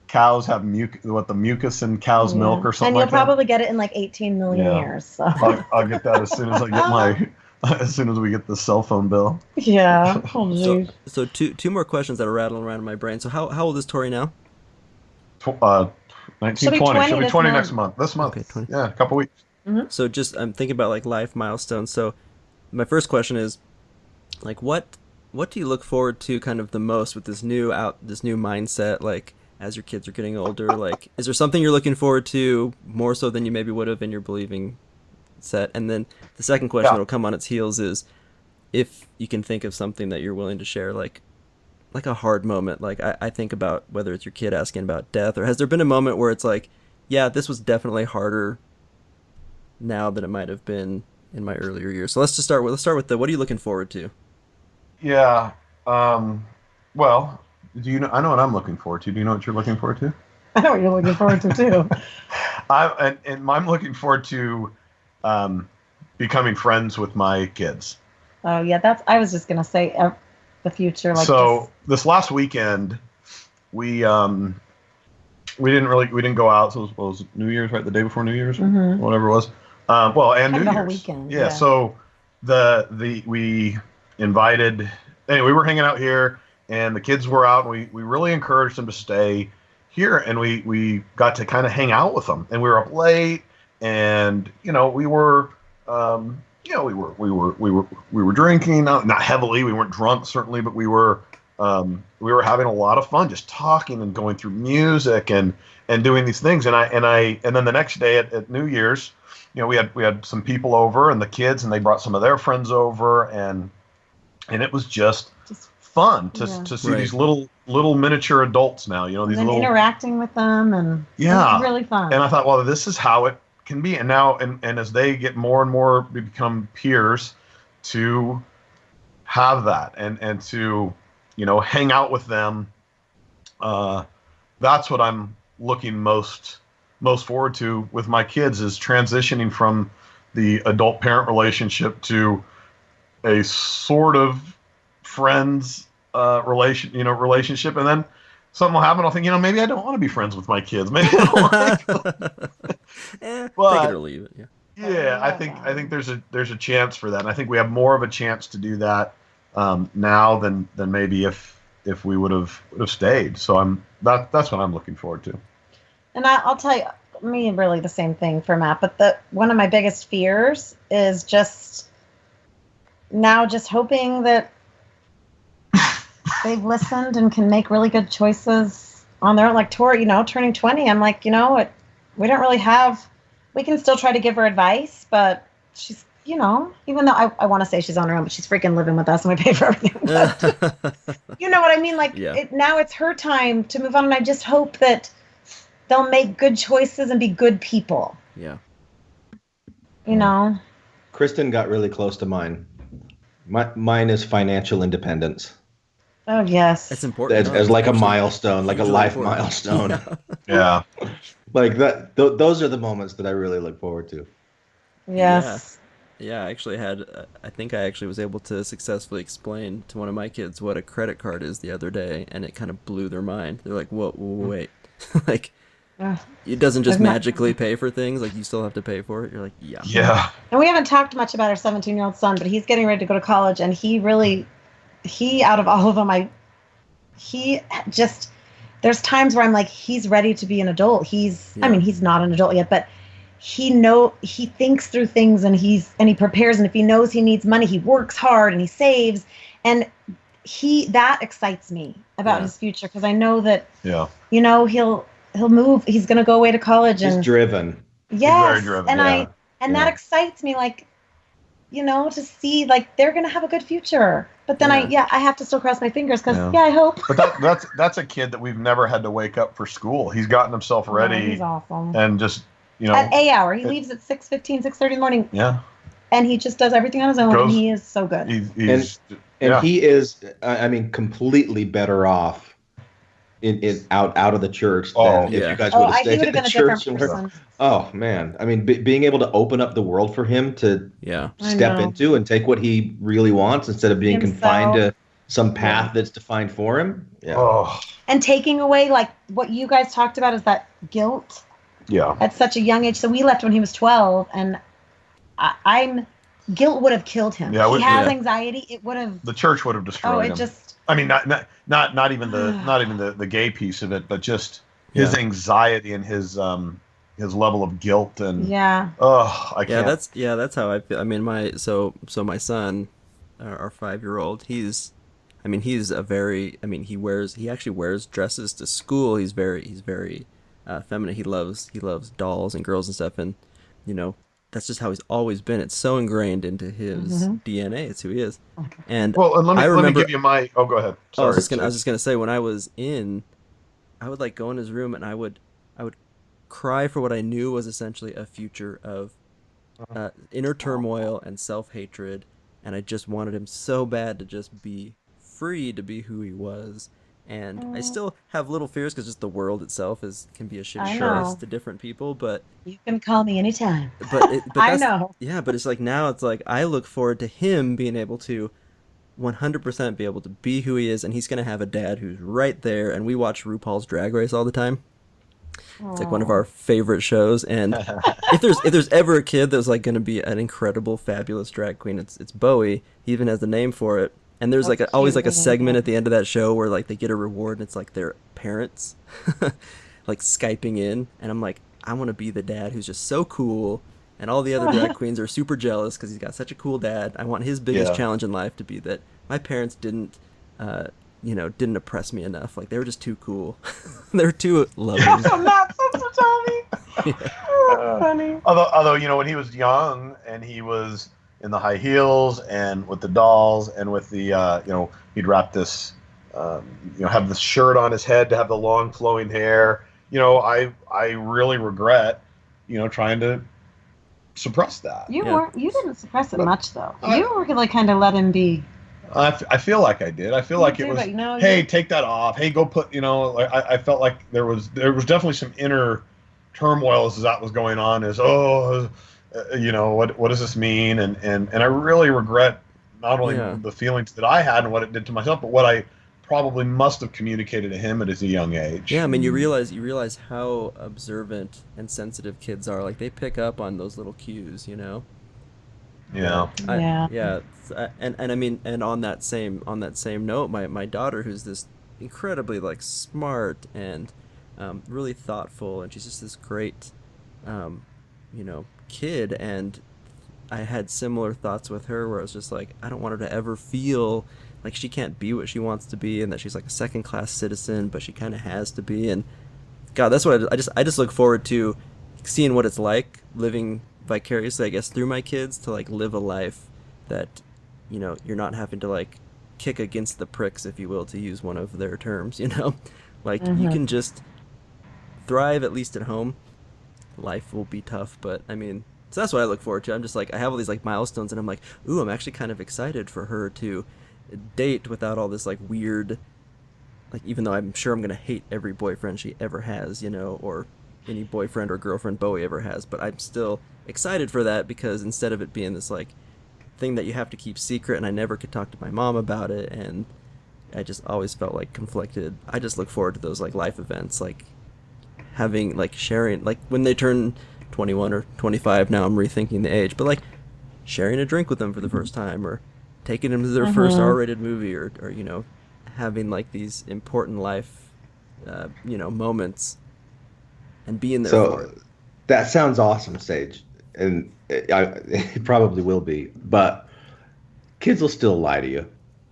cows have the mucus in cow's milk or something. And you'll like probably get it in 18 million years. So. I'll get that as soon as I get as soon as we get the cell phone bill. Yeah. Oh, geez. So two more questions that are rattling around in my brain. So how old is Tori now? 1920. She'll be 20 next month. This month. Okay, 20. Yeah, a couple weeks. Mm-hmm. So I'm thinking about life milestones. So my first question is what do you look forward to kind of the most with this new mindset, as your kids are getting older? Is there something you're looking forward to more so than you maybe would have in your believing set? And then the second question that'll come on its heels is if you can think of something that you're willing to share, like a hard moment. I think about whether it's your kid asking about death, or has there been a moment where it's this was definitely harder now than it might have been in my earlier years. So let's start with what are you looking forward to? Yeah. Well, do you know? I know what I'm looking forward to. Do you know what you're looking forward to? I know what you're looking forward to too. I'm looking forward to becoming friends with my kids. Oh yeah, I was just gonna say the future. This last weekend, we didn't go out. So it was New Year's, right? The day before New Year's, whatever it was. And New Year's. The whole weekend. Yeah. So we invited. Anyway, we were hanging out here, and the kids were out. And we really encouraged them to stay here, and we got to kind of hang out with them. And we were up late, and we were. We were drinking, not heavily. We weren't drunk, certainly, but we were having a lot of fun, just talking and going through music and doing these things. And then the next day at New Year's, we had some people over and the kids, and they brought some of their friends over, and it was just fun to see these little miniature adults now. These and interacting with them, and it was really fun. And I thought, well, this is how it can be. And now, and as they get more and more become peers, to have that and to hang out with them, that's what I'm looking most forward to with my kids, is transitioning from the adult parent relationship to a sort of friends relationship. And then something will happen. I'll think, maybe I don't want to be friends with my kids. Maybe I don't want to. Take it or leave it. Yeah. Yeah, I think there's a chance for that. And I think we have more of a chance to do that now than maybe if we would have stayed. So that's what I'm looking forward to. And I'll tell you, me really the same thing for Matt. But one of my biggest fears is just hoping that they've listened and can make really good choices on their own. Like Tori, turning 20, I'm like, we don't really have. We can still try to give her advice, but she's, even though I want to say she's on her own, but she's freaking living with us and we pay for everything. But, you know what I mean? Now it's her time to move on, and I just hope that they'll make good choices and be good people. Yeah. Kristin got really close to mine. Mine is financial independence. Oh, yes. It's important. As like a milestone, like a life milestone. Yeah. Like that. Those are the moments that I really look forward to. Yes. Yeah, I actually I think I actually was able to successfully explain to one of my kids what a credit card is the other day, and it kind of blew their mind. They're like, whoa, wait. It doesn't just magically pay for things. You still have to pay for it. You're like, yeah. Yeah. And we haven't talked much about our 17-year-old son, but he's getting ready to go to college, and he out of all of them, there's times where I'm like, he's ready to be an adult. He's not an adult yet, but he thinks through things, and he prepares, and if he knows he needs money, he works hard and he saves, and that excites me about his future, because I know that he'll move. He's going to go away to college, and he's driven. Yes, he's very driven, that excites me, to see they're going to have a good future. But then I have to still cross my fingers, because I hope. But that's a kid that we've never had to wake up for school. He's gotten himself ready. He's awesome. And just At A hour. He leaves at 6:15, 6:30 in the morning. Yeah. And he just does everything on his own, and he is so good. He is, I mean, completely better off in out of the church than if you guys would have he stayed would in have the been a church. different person. Oh man, I mean, being able to open up the world for him to step into and take what he really wants instead of being confined to some path that's defined for him. Yeah. Oh. And taking away, like what you guys talked about, is that guilt. Yeah. At such a young age. So we left when he was 12, and guilt would have killed him. Yeah, he has anxiety. It would have. The church would have destroyed him. Just. I mean, not even the gay piece of it, but just his anxiety and his level of guilt and I can't. That's how I feel. I mean, my son, our 5-year-old, he actually wears dresses to school. He's very feminine. He loves dolls and girls and stuff, and that's just how he's always been. It's so ingrained into his DNA. It's who he is. And let me give you my. Oh, go ahead. Sorry. I was just gonna say, when I was I would like go in his room and I would cry for what I knew was essentially a future of inner turmoil and self-hatred, and I just wanted him so bad to just be free to be who he was. And I still have little fears because just the world itself can be a shitty place to different people. But you can call me anytime. But I know. Yeah, but it's like now it's like I look forward to him being able to 100% be able to be who he is, and he's gonna have a dad who's right there. And we watch RuPaul's Drag Race all the time. It's like one of our favorite shows. And if there's ever a kid that's like gonna be an incredible, fabulous drag queen, it's Bowie. He even has the name for it. And there's always a segment at the end of that show where like they get a reward and it's like their parents like Skyping in, and I'm like, I want to be the dad who's just so cool, and all the other drag queens are super jealous because he's got such a cool dad. I want his biggest challenge in life to be that my parents didn't oppress me enough. Like they were just too cool. They're too loving. I'm not supposed to tell me. Funny. Although when he was young and he was in the high heels and with the dolls and with the he'd wrap this have this shirt on his head to have the long flowing hair. I really regret trying to suppress that. You didn't suppress it much though. You were really kind of let him be. I feel like I did. I feel like it was. Hey, take that off. Hey, go put. I felt like there was definitely some inner turmoil as that was going on. What does this mean? And I really regret not only the feelings that I had and what it did to myself, but what I probably must have communicated to him at a young age. Yeah, I mean, you realize how observant and sensitive kids are. Like they pick up on those little cues, Yeah. And I mean, and on that same note, my daughter, who's this incredibly like smart and really thoughtful, and she's just this great kid, and I had similar thoughts with her where I was just like, I don't want her to ever feel like she can't be what she wants to be, and that she's like a second-class citizen, but she kind of has to be. And God, that's what I just look forward to seeing what it's like living vicariously, I guess, through my kids, to like live a life that you're not having to like kick against the pricks, if you will, to use one of their terms. Like you can just thrive, at least at home. Life will be tough, but I mean, so that's what I look forward to. I'm just like, I have all these like milestones, and I'm like, ooh, I'm actually kind of excited for her to date without all this like weird, like, even though I'm sure I'm gonna hate every boyfriend she ever has, or any boyfriend or girlfriend Bowie ever has, but I'm still excited for that, because instead of it being this like thing that you have to keep secret, and I never could talk to my mom about it, and I just always felt like conflicted. I just look forward to those like life events, like having like sharing, like when they turn 21 or 25, now I'm rethinking the age, but like sharing a drink with them for the first time, or taking them to their first R-rated movie, or having like these important life moments and being there for it. That sounds awesome, Sage, and it probably will be, but kids will still lie to you.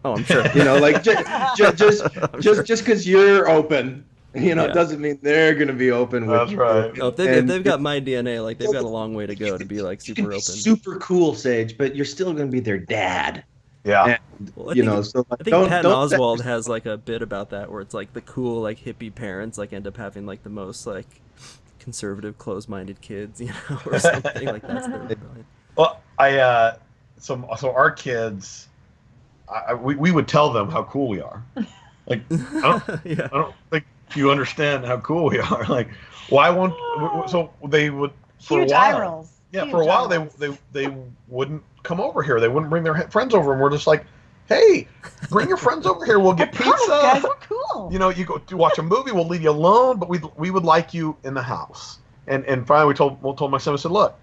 Oh, I'm sure. Like just because you're open, it doesn't mean they're gonna be open with That's you. right. No, if they've got my DNA, like they've got a long way to go to be like super open. Super cool, Sage, but you're still gonna be their dad. Yeah. And, Well, I think Patton Oswalt has like a bit about that, where it's like the cool like hippie parents like end up having like the most like conservative, closed-minded kids, or something like that's their rebellion. Well, so our kids, we would tell them how cool we are. Like, Yeah. I don't think you understand how cool we are. Like, why won't? So they would for Huge a while. eye rolls. Yeah, Huge for a while eye rolls. they wouldn't come over here. They wouldn't bring their friends over, and we're just like, hey, bring your friends over here. We'll get pizza. Guys, we're cool. You go to watch a movie. We'll leave you alone, but we would like you in the house. And finally, we told my son. I said, look,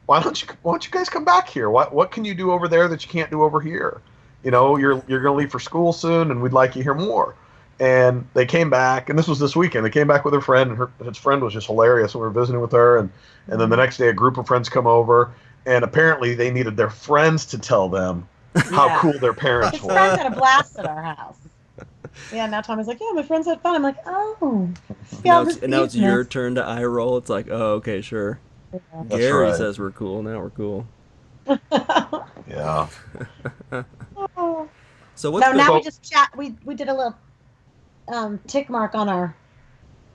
why don't you guys come back here? What can you do over there that you can't do over here? You're going to leave for school soon, and we'd like you here more. And they came back, and this was this weekend. They came back with her friend, and his friend was just hilarious. And we were visiting with her, and then the next day, a group of friends come over, and apparently they needed their friends to tell them how cool their parents His were. friends had a blast at our house. Yeah, now Tommy's like, yeah, my friends had fun. I'm like, oh. Now it's your turn to eye roll. It's like, oh, okay, sure. Yeah. Gary right. says we're cool. Now we're cool. Yeah. So what's Now we just chat. We did a little tick mark on our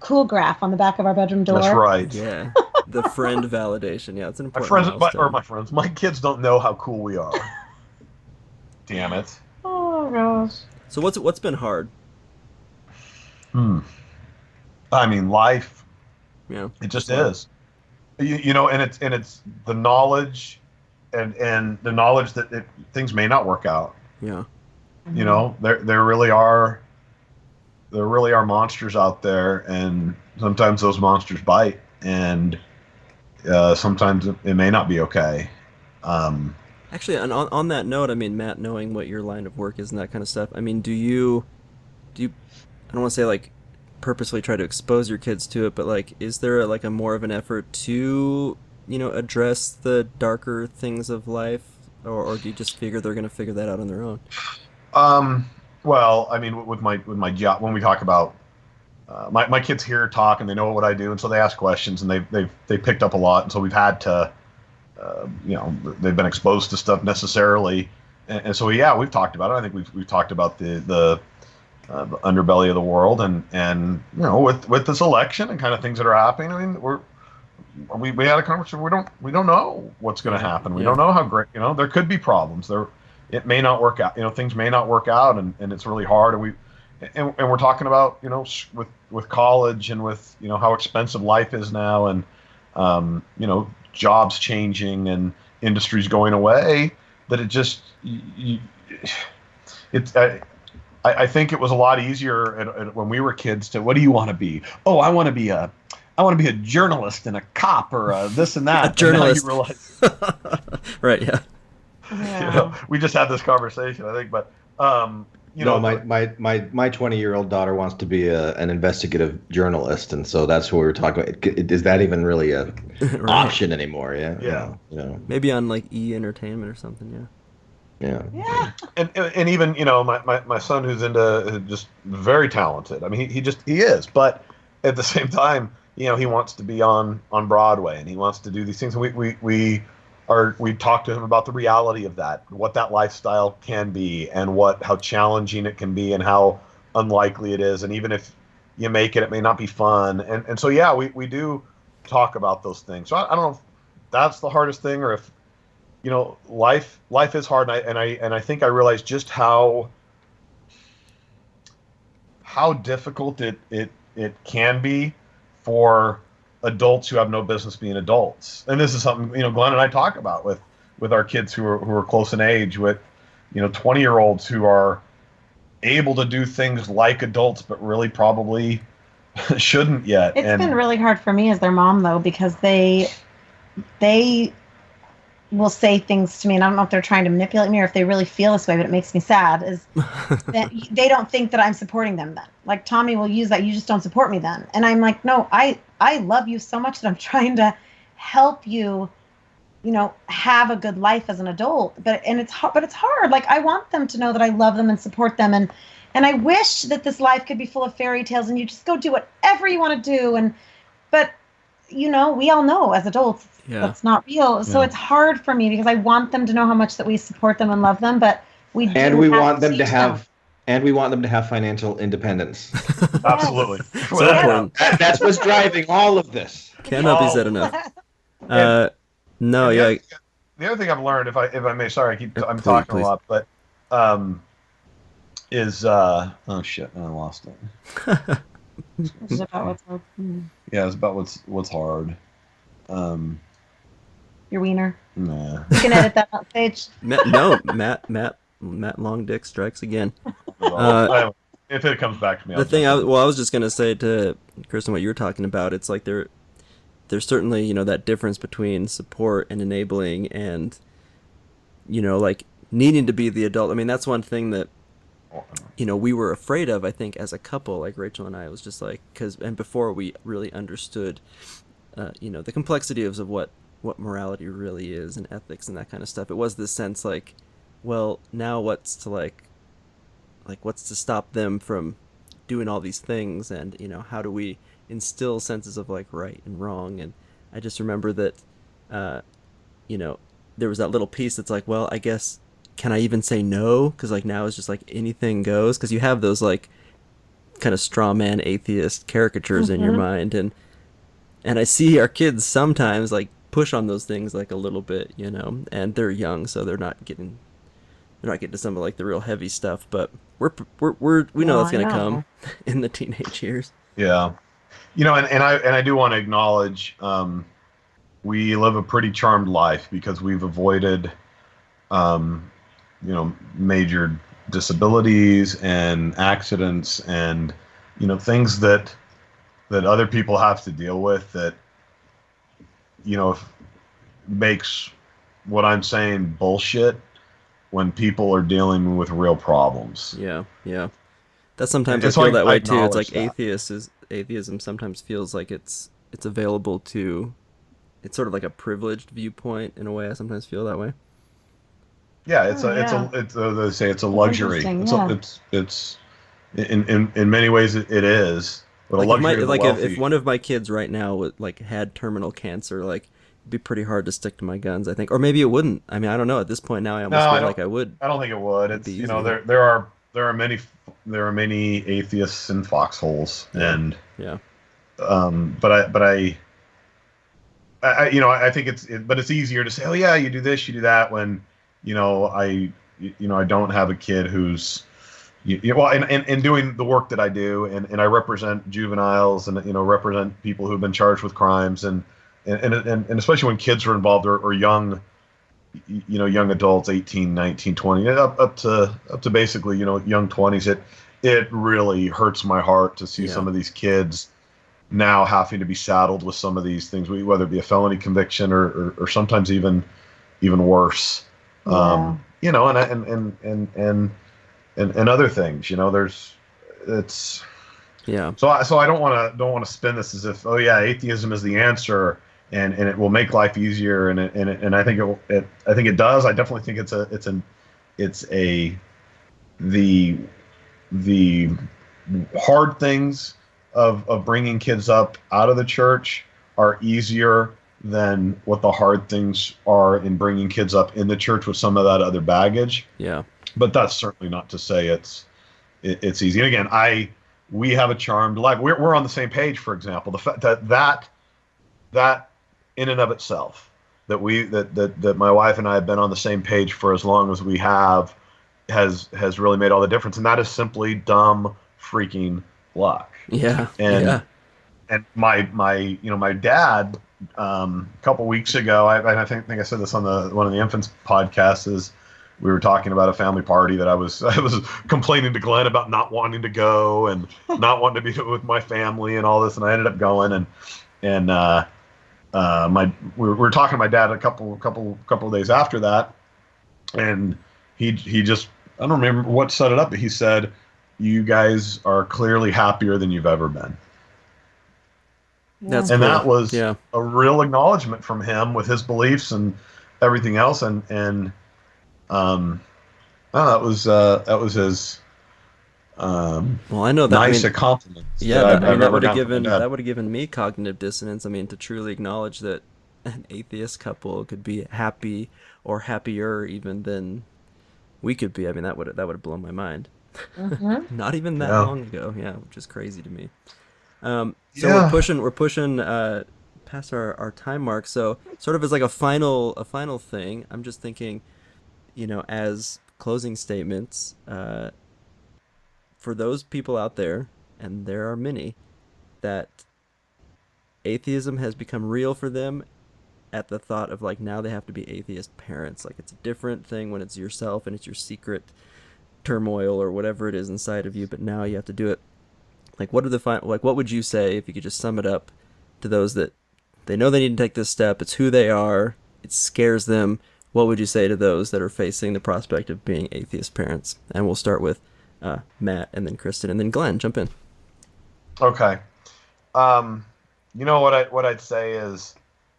cool graph on the back of our bedroom door. That's right. Yeah, the friend validation. Yeah, it's an important milestone. My kids don't know how cool we are. Damn it. Oh gosh. So what's been hard? I mean, life. Yeah, It just is. And it's the knowledge, and the knowledge that things may not work out. yeah. There really are monsters out there, and sometimes those monsters bite, and sometimes it may not be okay. Actually, on that note, I mean, Matt, knowing what your line of work is and that kind of stuff, I mean, do you I don't want to say like purposely try to expose your kids to it, but like, is there a more of an effort to address the darker things of life, or do you just figure they're going to figure that out on their own? Well, I mean, with my job, when we talk about my kids here talk, and they know what I do, and so they ask questions, and they picked up a lot, and so we've had to, they've been exposed to stuff necessarily, and so we've talked about it. I think we've talked about the underbelly of the world, and with this election and kind of things that are happening. I mean, we had a conversation. We don't know what's going to happen. We don't know how great. There could be problems. It may not work out. Things may not work out, and it's really hard. And we're talking about with college, and with how expensive life is now, and jobs changing and industries going away. That it just I think it was a lot easier when we were kids to, what do you want to be? Oh, I want to be a journalist and a cop, or this and that. A journalist. And now you realize, Right. Yeah. we just had this conversation, I think, but No, my 20-year-old daughter wants to be an investigative journalist, and so that's what we were talking about. Is that even really a Right. option anymore? Yeah. Yeah. Maybe on like E! Entertainment or something. Yeah. Yeah. and even my son, who's into just very talented. I mean, he is, but at the same time, he wants to be on Broadway, and he wants to do these things. And we talked to him about the reality of that, what that lifestyle can be, and how challenging it can be, and how unlikely it is. And even if you make it, it may not be fun. And so we do talk about those things. So I don't know if that's the hardest thing, or if life is hard, and I think I realized just how difficult it can be for adults who have no business being adults. And this is something Glenn and I talk about with our kids who are close in age, with 20-year-olds who are able to do things like adults, but really probably shouldn't yet. It's been really hard for me as their mom, though, because they will say things to me, and I don't know if they're trying to manipulate me or if they really feel this way, but it makes me sad, is that they don't think that I'm supporting them then. Like, Tommy will use that, you just don't support me then. And I'm like, no, I love you so much that I'm trying to help you, have a good life as an adult. But it's hard. Like, I want them to know that I love them and support them. And I wish that this life could be full of fairy tales and you just go do whatever you want to do. But we all know as adults, that's not real. So it's hard for me because I want them to know how much that we support them and love them, but we want them to have financial independence. Absolutely. So important. That's what's driving all of this. Cannot be said enough. No, yeah. The other thing I've learned, if I may, sorry, I'm Please, talking please. a lot, but is oh shit, I lost it. Is it about what's hard? Yeah, it's about what's hard. Your wiener. Nah. You can edit that out, Sage. Matt Long Dick strikes again. If it comes back to me, The thing I was just gonna say to Kristen, what you were talking about, it's like there's certainly, you know, that difference between support and enabling and, you know, like needing to be the adult. I mean, that's one thing that, you know, we were afraid of, I think, as a couple, like Rachel and I, was just like, and before we really understood, you know, the complexities of what morality really is and ethics and that kind of stuff. It was this sense like, well, now what's to stop them from doing all these things, and, you know, how do we instill senses of like right and wrong? And I just remember that, you know, there was that little piece that's like, well, I guess, can I even say no? Because like now it's just like anything goes, because you have those like kind of straw man atheist caricatures in your mind, and I see our kids sometimes like push on those things like a little bit, you know, and they're young, so they're not getting to some of like the real heavy stuff, but we know that's gonna come in the teenage years. Yeah, you know, and I do want to acknowledge, we live a pretty charmed life because we've avoided, you know, major disabilities and accidents and, you know, things that other people have to deal with that, you know, makes what I'm saying bullshit when people are dealing with real problems. Yeah. That sometimes It's I feel like, that I way too. It's like acknowledge atheism sometimes feels like it's available to, it's sort of like a privileged viewpoint in a way. I sometimes feel that way. Yeah, it's they say it's a luxury. It's in many ways it is, but Like a luxury of the wealthy. if one of my kids right now like had terminal cancer, like it'd be pretty hard to stick to my guns, I think, or maybe it wouldn't. I mean, I don't know. At this point now, I almost feel like I would. I don't think it would. It's, be you know, easier. there are many atheists in foxholes, and Yeah. but I you know, I think but it's easier to say, oh yeah, you do this, you do that, when, you know, I don't have a kid who's, well, and doing the work that I do, and I represent juveniles, and, you know, represent people who've been charged with crimes, and especially when kids are involved, or young, you know, young adults, 18, 19, 20, up to basically, you know, young 20s. It really hurts my heart to see some of these kids now having to be saddled with some of these things, whether it be a felony conviction or sometimes even worse. You know, and other things, you know, So I don't want to spin this as if, oh yeah, atheism is the answer, and it will make life easier, and I think it does. I definitely think the hard things of bringing kids up out of the church are easier than what the hard things are in bringing kids up in the church with some of that other baggage. Yeah. But that's certainly not to say it's easy. And again, we have a charmed life. We're on the same page, for example. The fact that in and of itself, that my wife and I have been on the same page for as long as we have, has really made all the difference. And that is simply dumb freaking luck. Yeah. And my dad, a couple weeks ago, I think I said this on one of the infants podcasts, is we were talking about a family party that I was complaining to Glenn about not wanting to go and not wanting to be with my family and all this, and I ended up going, and we were talking to my dad a couple of days after that, and he just, I don't remember what set it up, but he said, "You guys are clearly happier than you've ever been." That's and cool. that was a real acknowledgement from him with his beliefs and everything else, and I don't know, that was his well, I know that nice a compliment. That would have given me cognitive dissonance. I mean, to truly acknowledge that an atheist couple could be happy or happier even than we could be. I mean, that would have blown my mind. Not even that long ago, which is crazy to me. So we're pushing past our time mark. So sort of as like a final thing, I'm just thinking, as closing statements, for those people out there, and there are many, that atheism has become real for them at the thought of like now they have to be atheist parents. Like it's a different thing when it's yourself and it's your secret turmoil or whatever it is inside of you, but now you have to do it. Like what would you say if you could just sum it up to those that they know they need to take this step, it's who they are, it scares them. What would you say to those that are facing the prospect of being atheist parents? And we'll start with Matt and then Kristin and then Glenn, jump in. Okay. What I'd say is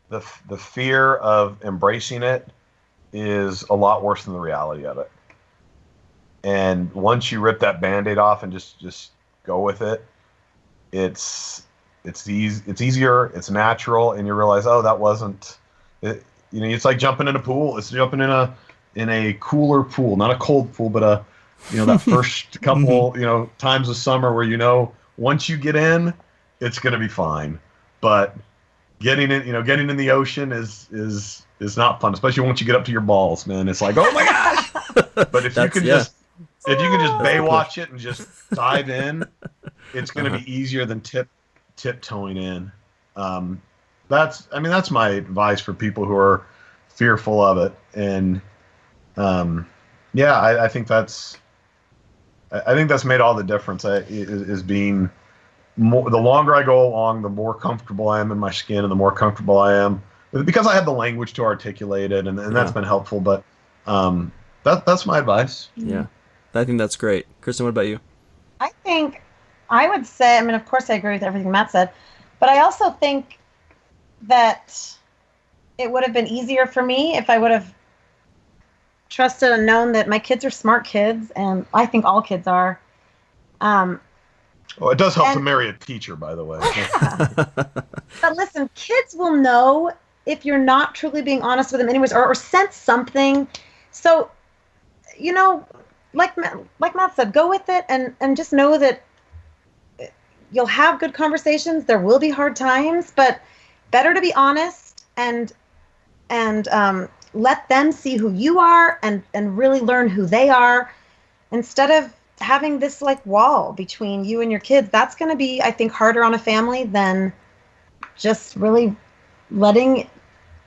the fear of embracing it is a lot worse than the reality of it. And once you rip that Band-Aid off and just go with it, it's easier, it's natural, and you realize, oh, that wasn't it. It's like jumping in a pool. It's jumping in a cooler pool, not a cold pool, but that first couple times of summer where once you get in, it's going to be fine. But getting in the ocean is not fun, especially once you get up to your balls, man. It's like, oh my gosh! But if you can just Baywatch it and just dive in, it's going to be easier than tiptoeing in. That's my advice for people who are fearful of it. And I think that's made all the difference. Is being more, the longer I go along, the more comfortable I am in my skin, and the more comfortable I am because I have the language to articulate it, and that's been helpful. But that's my advice. Yeah, I think that's great. Kristin, what about you? I think I would say, of course I agree with everything Matt said, but I also think that it would have been easier for me if I would have trusted and known that my kids are smart kids, and I think all kids are. It does help to marry a teacher, by the way. Yeah. But listen, kids will know if you're not truly being honest with them anyways, or sense something. So, like Matt said, go with it and just know that you'll have good conversations. There will be hard times, but better to be honest and let them see who you are and really learn who they are instead of having this like wall between you and your kids. That's going to be, I think, harder on a family than just really letting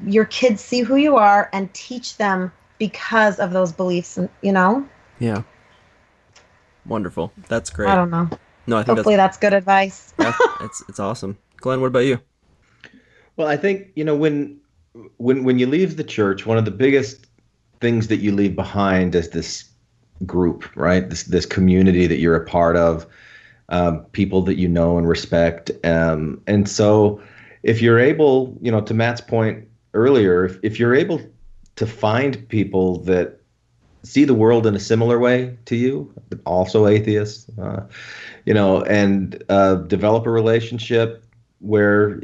your kids see who you are and teach them because of those beliefs, Yeah. Wonderful. That's great. I don't know. No, I think hopefully that's good advice. Yeah, it's awesome. Glenn, what about you? Well, I think, when you leave the church, one of the biggest things that you leave behind is this group, right? This community that you're a part of, people that you know and respect. And so if you're able, to Matt's point earlier, if you're able to find people that see the world in a similar way to you, also atheists, and develop a relationship where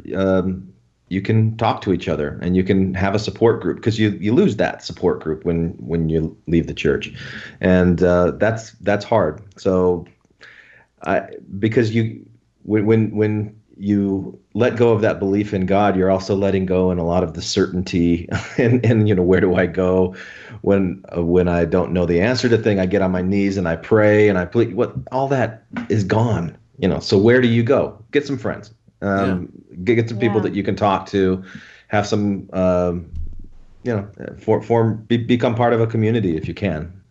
you can talk to each other and you can have a support group, because you lose that support group when you leave the church, and that's hard. So because when you let go of that belief in God, you're also letting go in a lot of the certainty and where do I go when I don't know the answer to thing. I get on my knees and I pray and I plead. All that is gone. So where do you go? Get some friends. Get some people that you can talk to, have some, become part of a community if you can.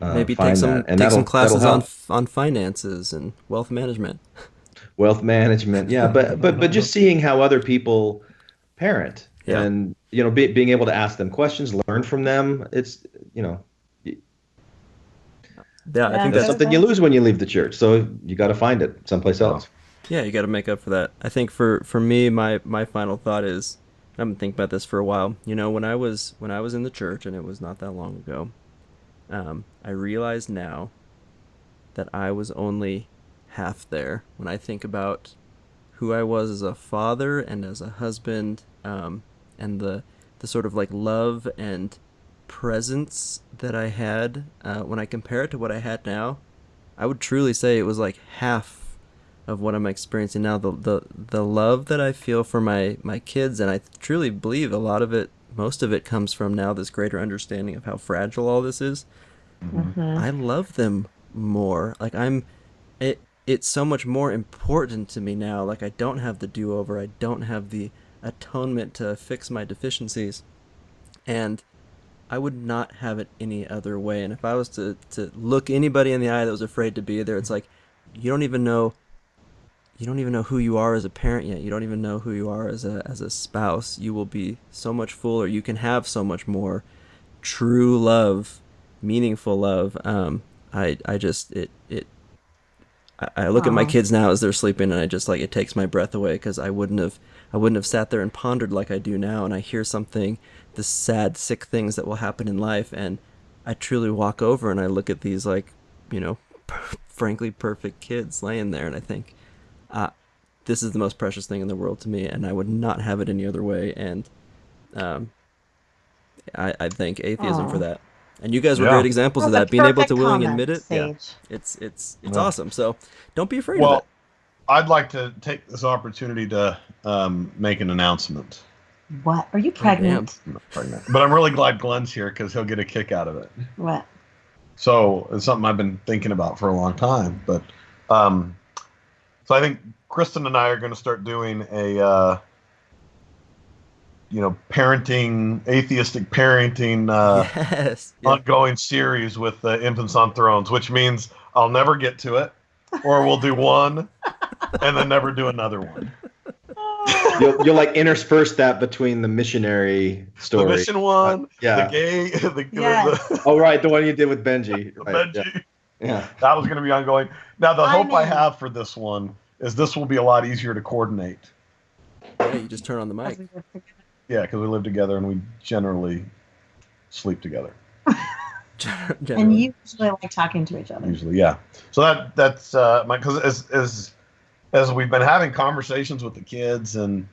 Maybe take some classes on finances and wealth management. Wealth management, yeah, but just seeing how other people parent, and being able to ask them questions, learn from them. It's I think that's something you lose when you leave the church. So you got to find it someplace else. Yeah, you got to make up for that. I think for me, my final thought is, I've been thinking about this for a while. When I was in the church, and it was not that long ago, I realize now that I was only half there when I think about who I was as a father and as a husband, and the sort of like love and presence that I had when I compare it to what I had now. I would truly say it was like half of what I'm experiencing now, the love that I feel for my kids, and I truly believe a lot of it, most of it comes from now this greater understanding of how fragile all this is. I love them more. Like it's so much more important to me now. Like I don't have the do-over. I don't have the atonement to fix my deficiencies. And I would not have it any other way. And if I was to look anybody in the eye that was afraid to be there, it's like, you don't even know who you are as a parent yet. You don't even know who you are as a spouse. You will be so much fuller. You can have so much more true love, meaningful love. I look at my kids now as they're sleeping, and I just like, it takes my breath away, because I wouldn't have sat there and pondered like I do now. And I hear the sad, sick things that will happen in life, and I truly walk over and I look at these, like, frankly perfect kids laying there, and I think, this is the most precious thing in the world to me, and I would not have it any other way. And I thank atheism for that. And you guys were great examples of that, being able to willingly admit it. Sage. Yeah, it's awesome. So don't be afraid of Well, it. I'd like to take this opportunity to make an announcement. What? Are you pregnant? I'm not pregnant, but I'm really glad Glenn's here because he'll get a kick out of it. What? So it's something I've been thinking about for a long time. But so I think Kristin and I are going to start doing a atheistic parenting Yes. Yeah. ongoing series with Infants on Thrones, which means I'll never get to it, or we'll do one and then never do another one. You'll like intersperse that between the missionary story. The mission one, yeah. the gay, Yes. Oh, right, the one you did with Benji. Right, Benji. yeah. That was going to be ongoing. Now, the hope I have for this one is this will be a lot easier to coordinate. Yeah, you just turn on the mic. Yeah, because we live together and we generally sleep together. And you usually like talking to each other. Usually, yeah. So that's because as we've been having conversations with the kids, and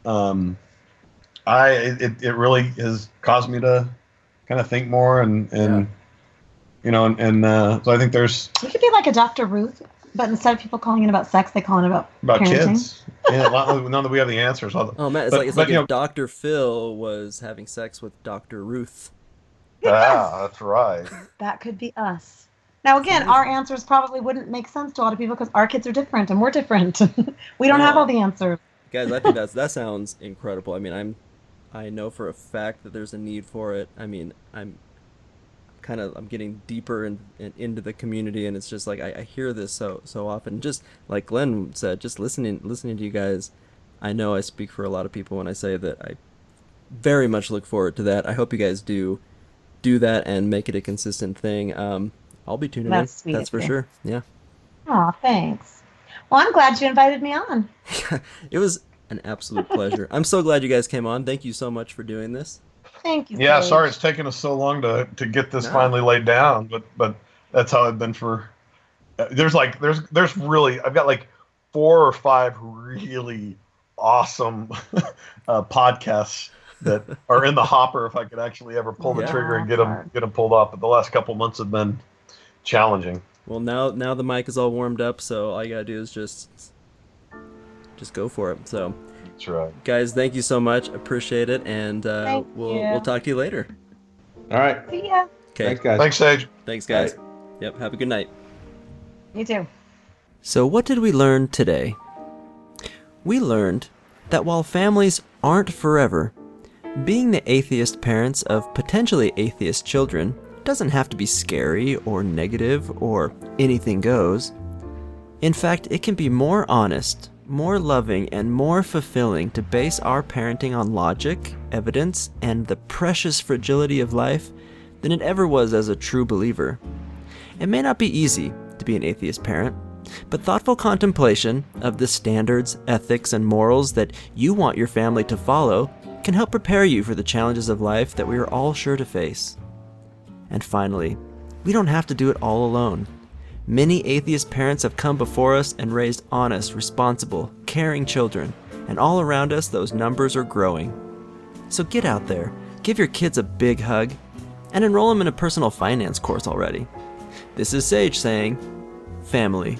it really has caused me to kind of think more, and so I think there's We could be like a Dr. Ruth, but instead of people calling in about sex, they call in about parenting. kids. Yeah, now that we have the answers. Oh man, it's like if Dr. Phil was having sex with Dr. Ruth. That's right. That could be us. Now, again, our answers probably wouldn't make sense to a lot of people because our kids are different and we're different. We don't have all the answers. Guys, I think that sounds incredible. I mean, I know for a fact that there's a need for it. I mean, I'm getting deeper into the community, and it's just like I hear this so often. Just like Glenn said, just listening to you guys, I know I speak for a lot of people when I say that I very much look forward to that. I hope you guys do that and make it a consistent thing. I'll be tuning in. Sweet. That's for sure. Yeah. Oh, thanks. Well, I'm glad you invited me on. It was an absolute pleasure. I'm so glad you guys came on. Thank you so much for doing this. Thank you. Yeah, Paige. sorry it's taken us so long to get this finally laid down, but that's how it's been for. There's really, I've got like 4 or 5 really awesome podcasts that are in the hopper if I could actually ever pull the trigger and get them pulled off. But the last couple months have been challenging. Well, now the mic is all warmed up, so all you gotta do is just go for it. So. That's right. Guys, thank you so much. Appreciate it, and we'll talk to you later. All right. See ya. Okay. Thanks, guys. Thanks, Sage. Thanks, guys. Bye. Yep. Have a good night. You too. So, what did we learn today? We learned that while families aren't forever, being the atheist parents of potentially atheist children doesn't have to be scary or negative or anything goes. In fact, it can be more honest, more loving, and more fulfilling to base our parenting on logic, evidence, and the precious fragility of life than it ever was as a true believer. It may not be easy to be an atheist parent, but thoughtful contemplation of the standards, ethics, and morals that you want your family to follow can help prepare you for the challenges of life that we are all sure to face. And finally, we don't have to do it all alone. Many atheist parents have come before us and raised honest, responsible, caring children, and all around us those numbers are growing. So get out there, give your kids a big hug, and enroll them in a personal finance course already. This is Sage saying, family,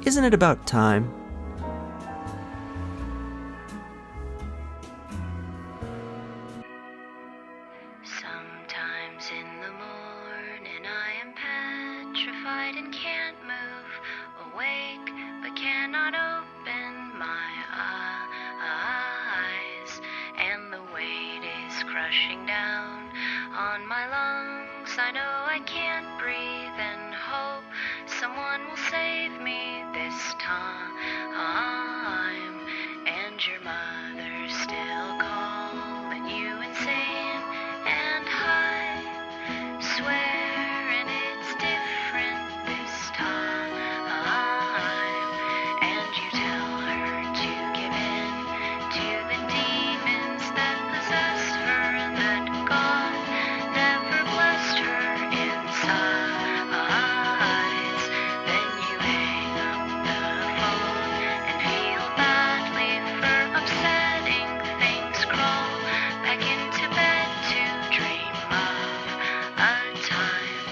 Isn't it about time? Sometimes in the morning I am petrified and can't move, awake but cannot open my eyes, and the weight is crushing down on my lungs. I know I can't breathe and hope someone will save me this time, and your mother's still calling you insane, and I swear and it's different this time, and you tell her to give in to the demons that possessed her and that God never blessed her inside. Then you hang up the phone and feel badly for upsetting things. Crawl back into bed to dream of a time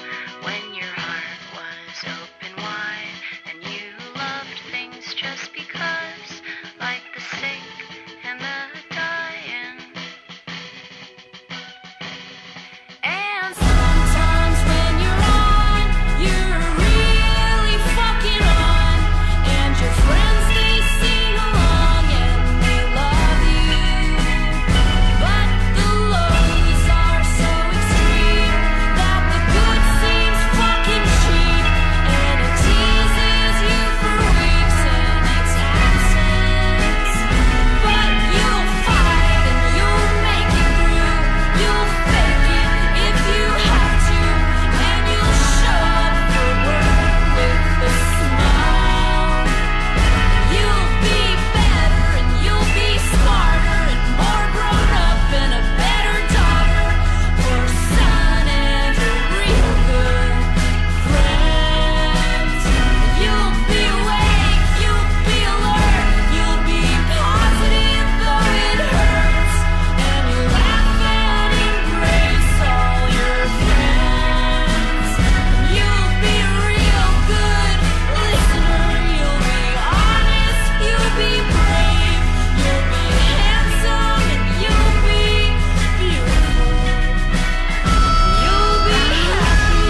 when your heart was open wide and you loved things just because, like the sick and the dying. And sometimes when you're on, you're really fucking on, and your friends, they sing along and they love you, but the lows are so extreme that the good seems fucking cheap, and it teases you for weeks in its absence. But you'll fight and you'll make it through, you'll fake it if you have to, and you'll show up for work with a smile. You'll be better and you'll be smarter and more grown up and a better daughter or son and a real good friend. You'll be awake, you'll be alert, you'll be positive though it hurts, and you'll laugh and embrace all your friends. You'll be a real good listener, you'll be honest, you'll be brave, you'll be handsome and you'll be beautiful. You'll be happy.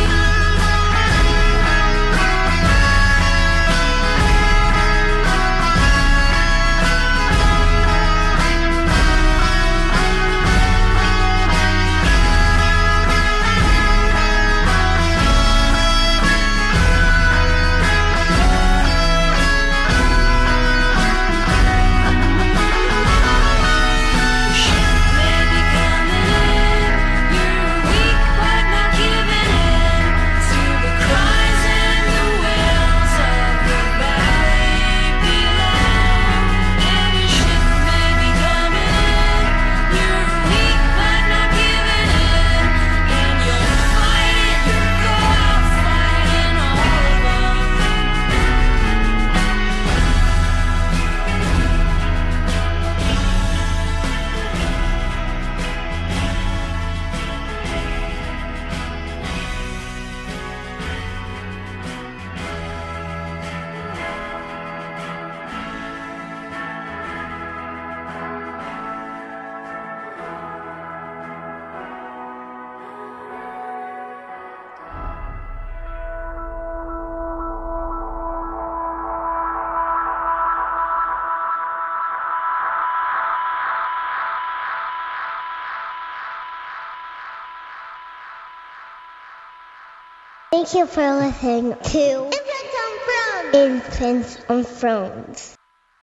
Shit may be coming in, you're weak but not giving in to the cries and the wails of the valley below. And your ship may be coming in, you're weak but not giving in, and you'll fight it, you'll go out fighting all alone. Thank you for listening to Infants on Thrones.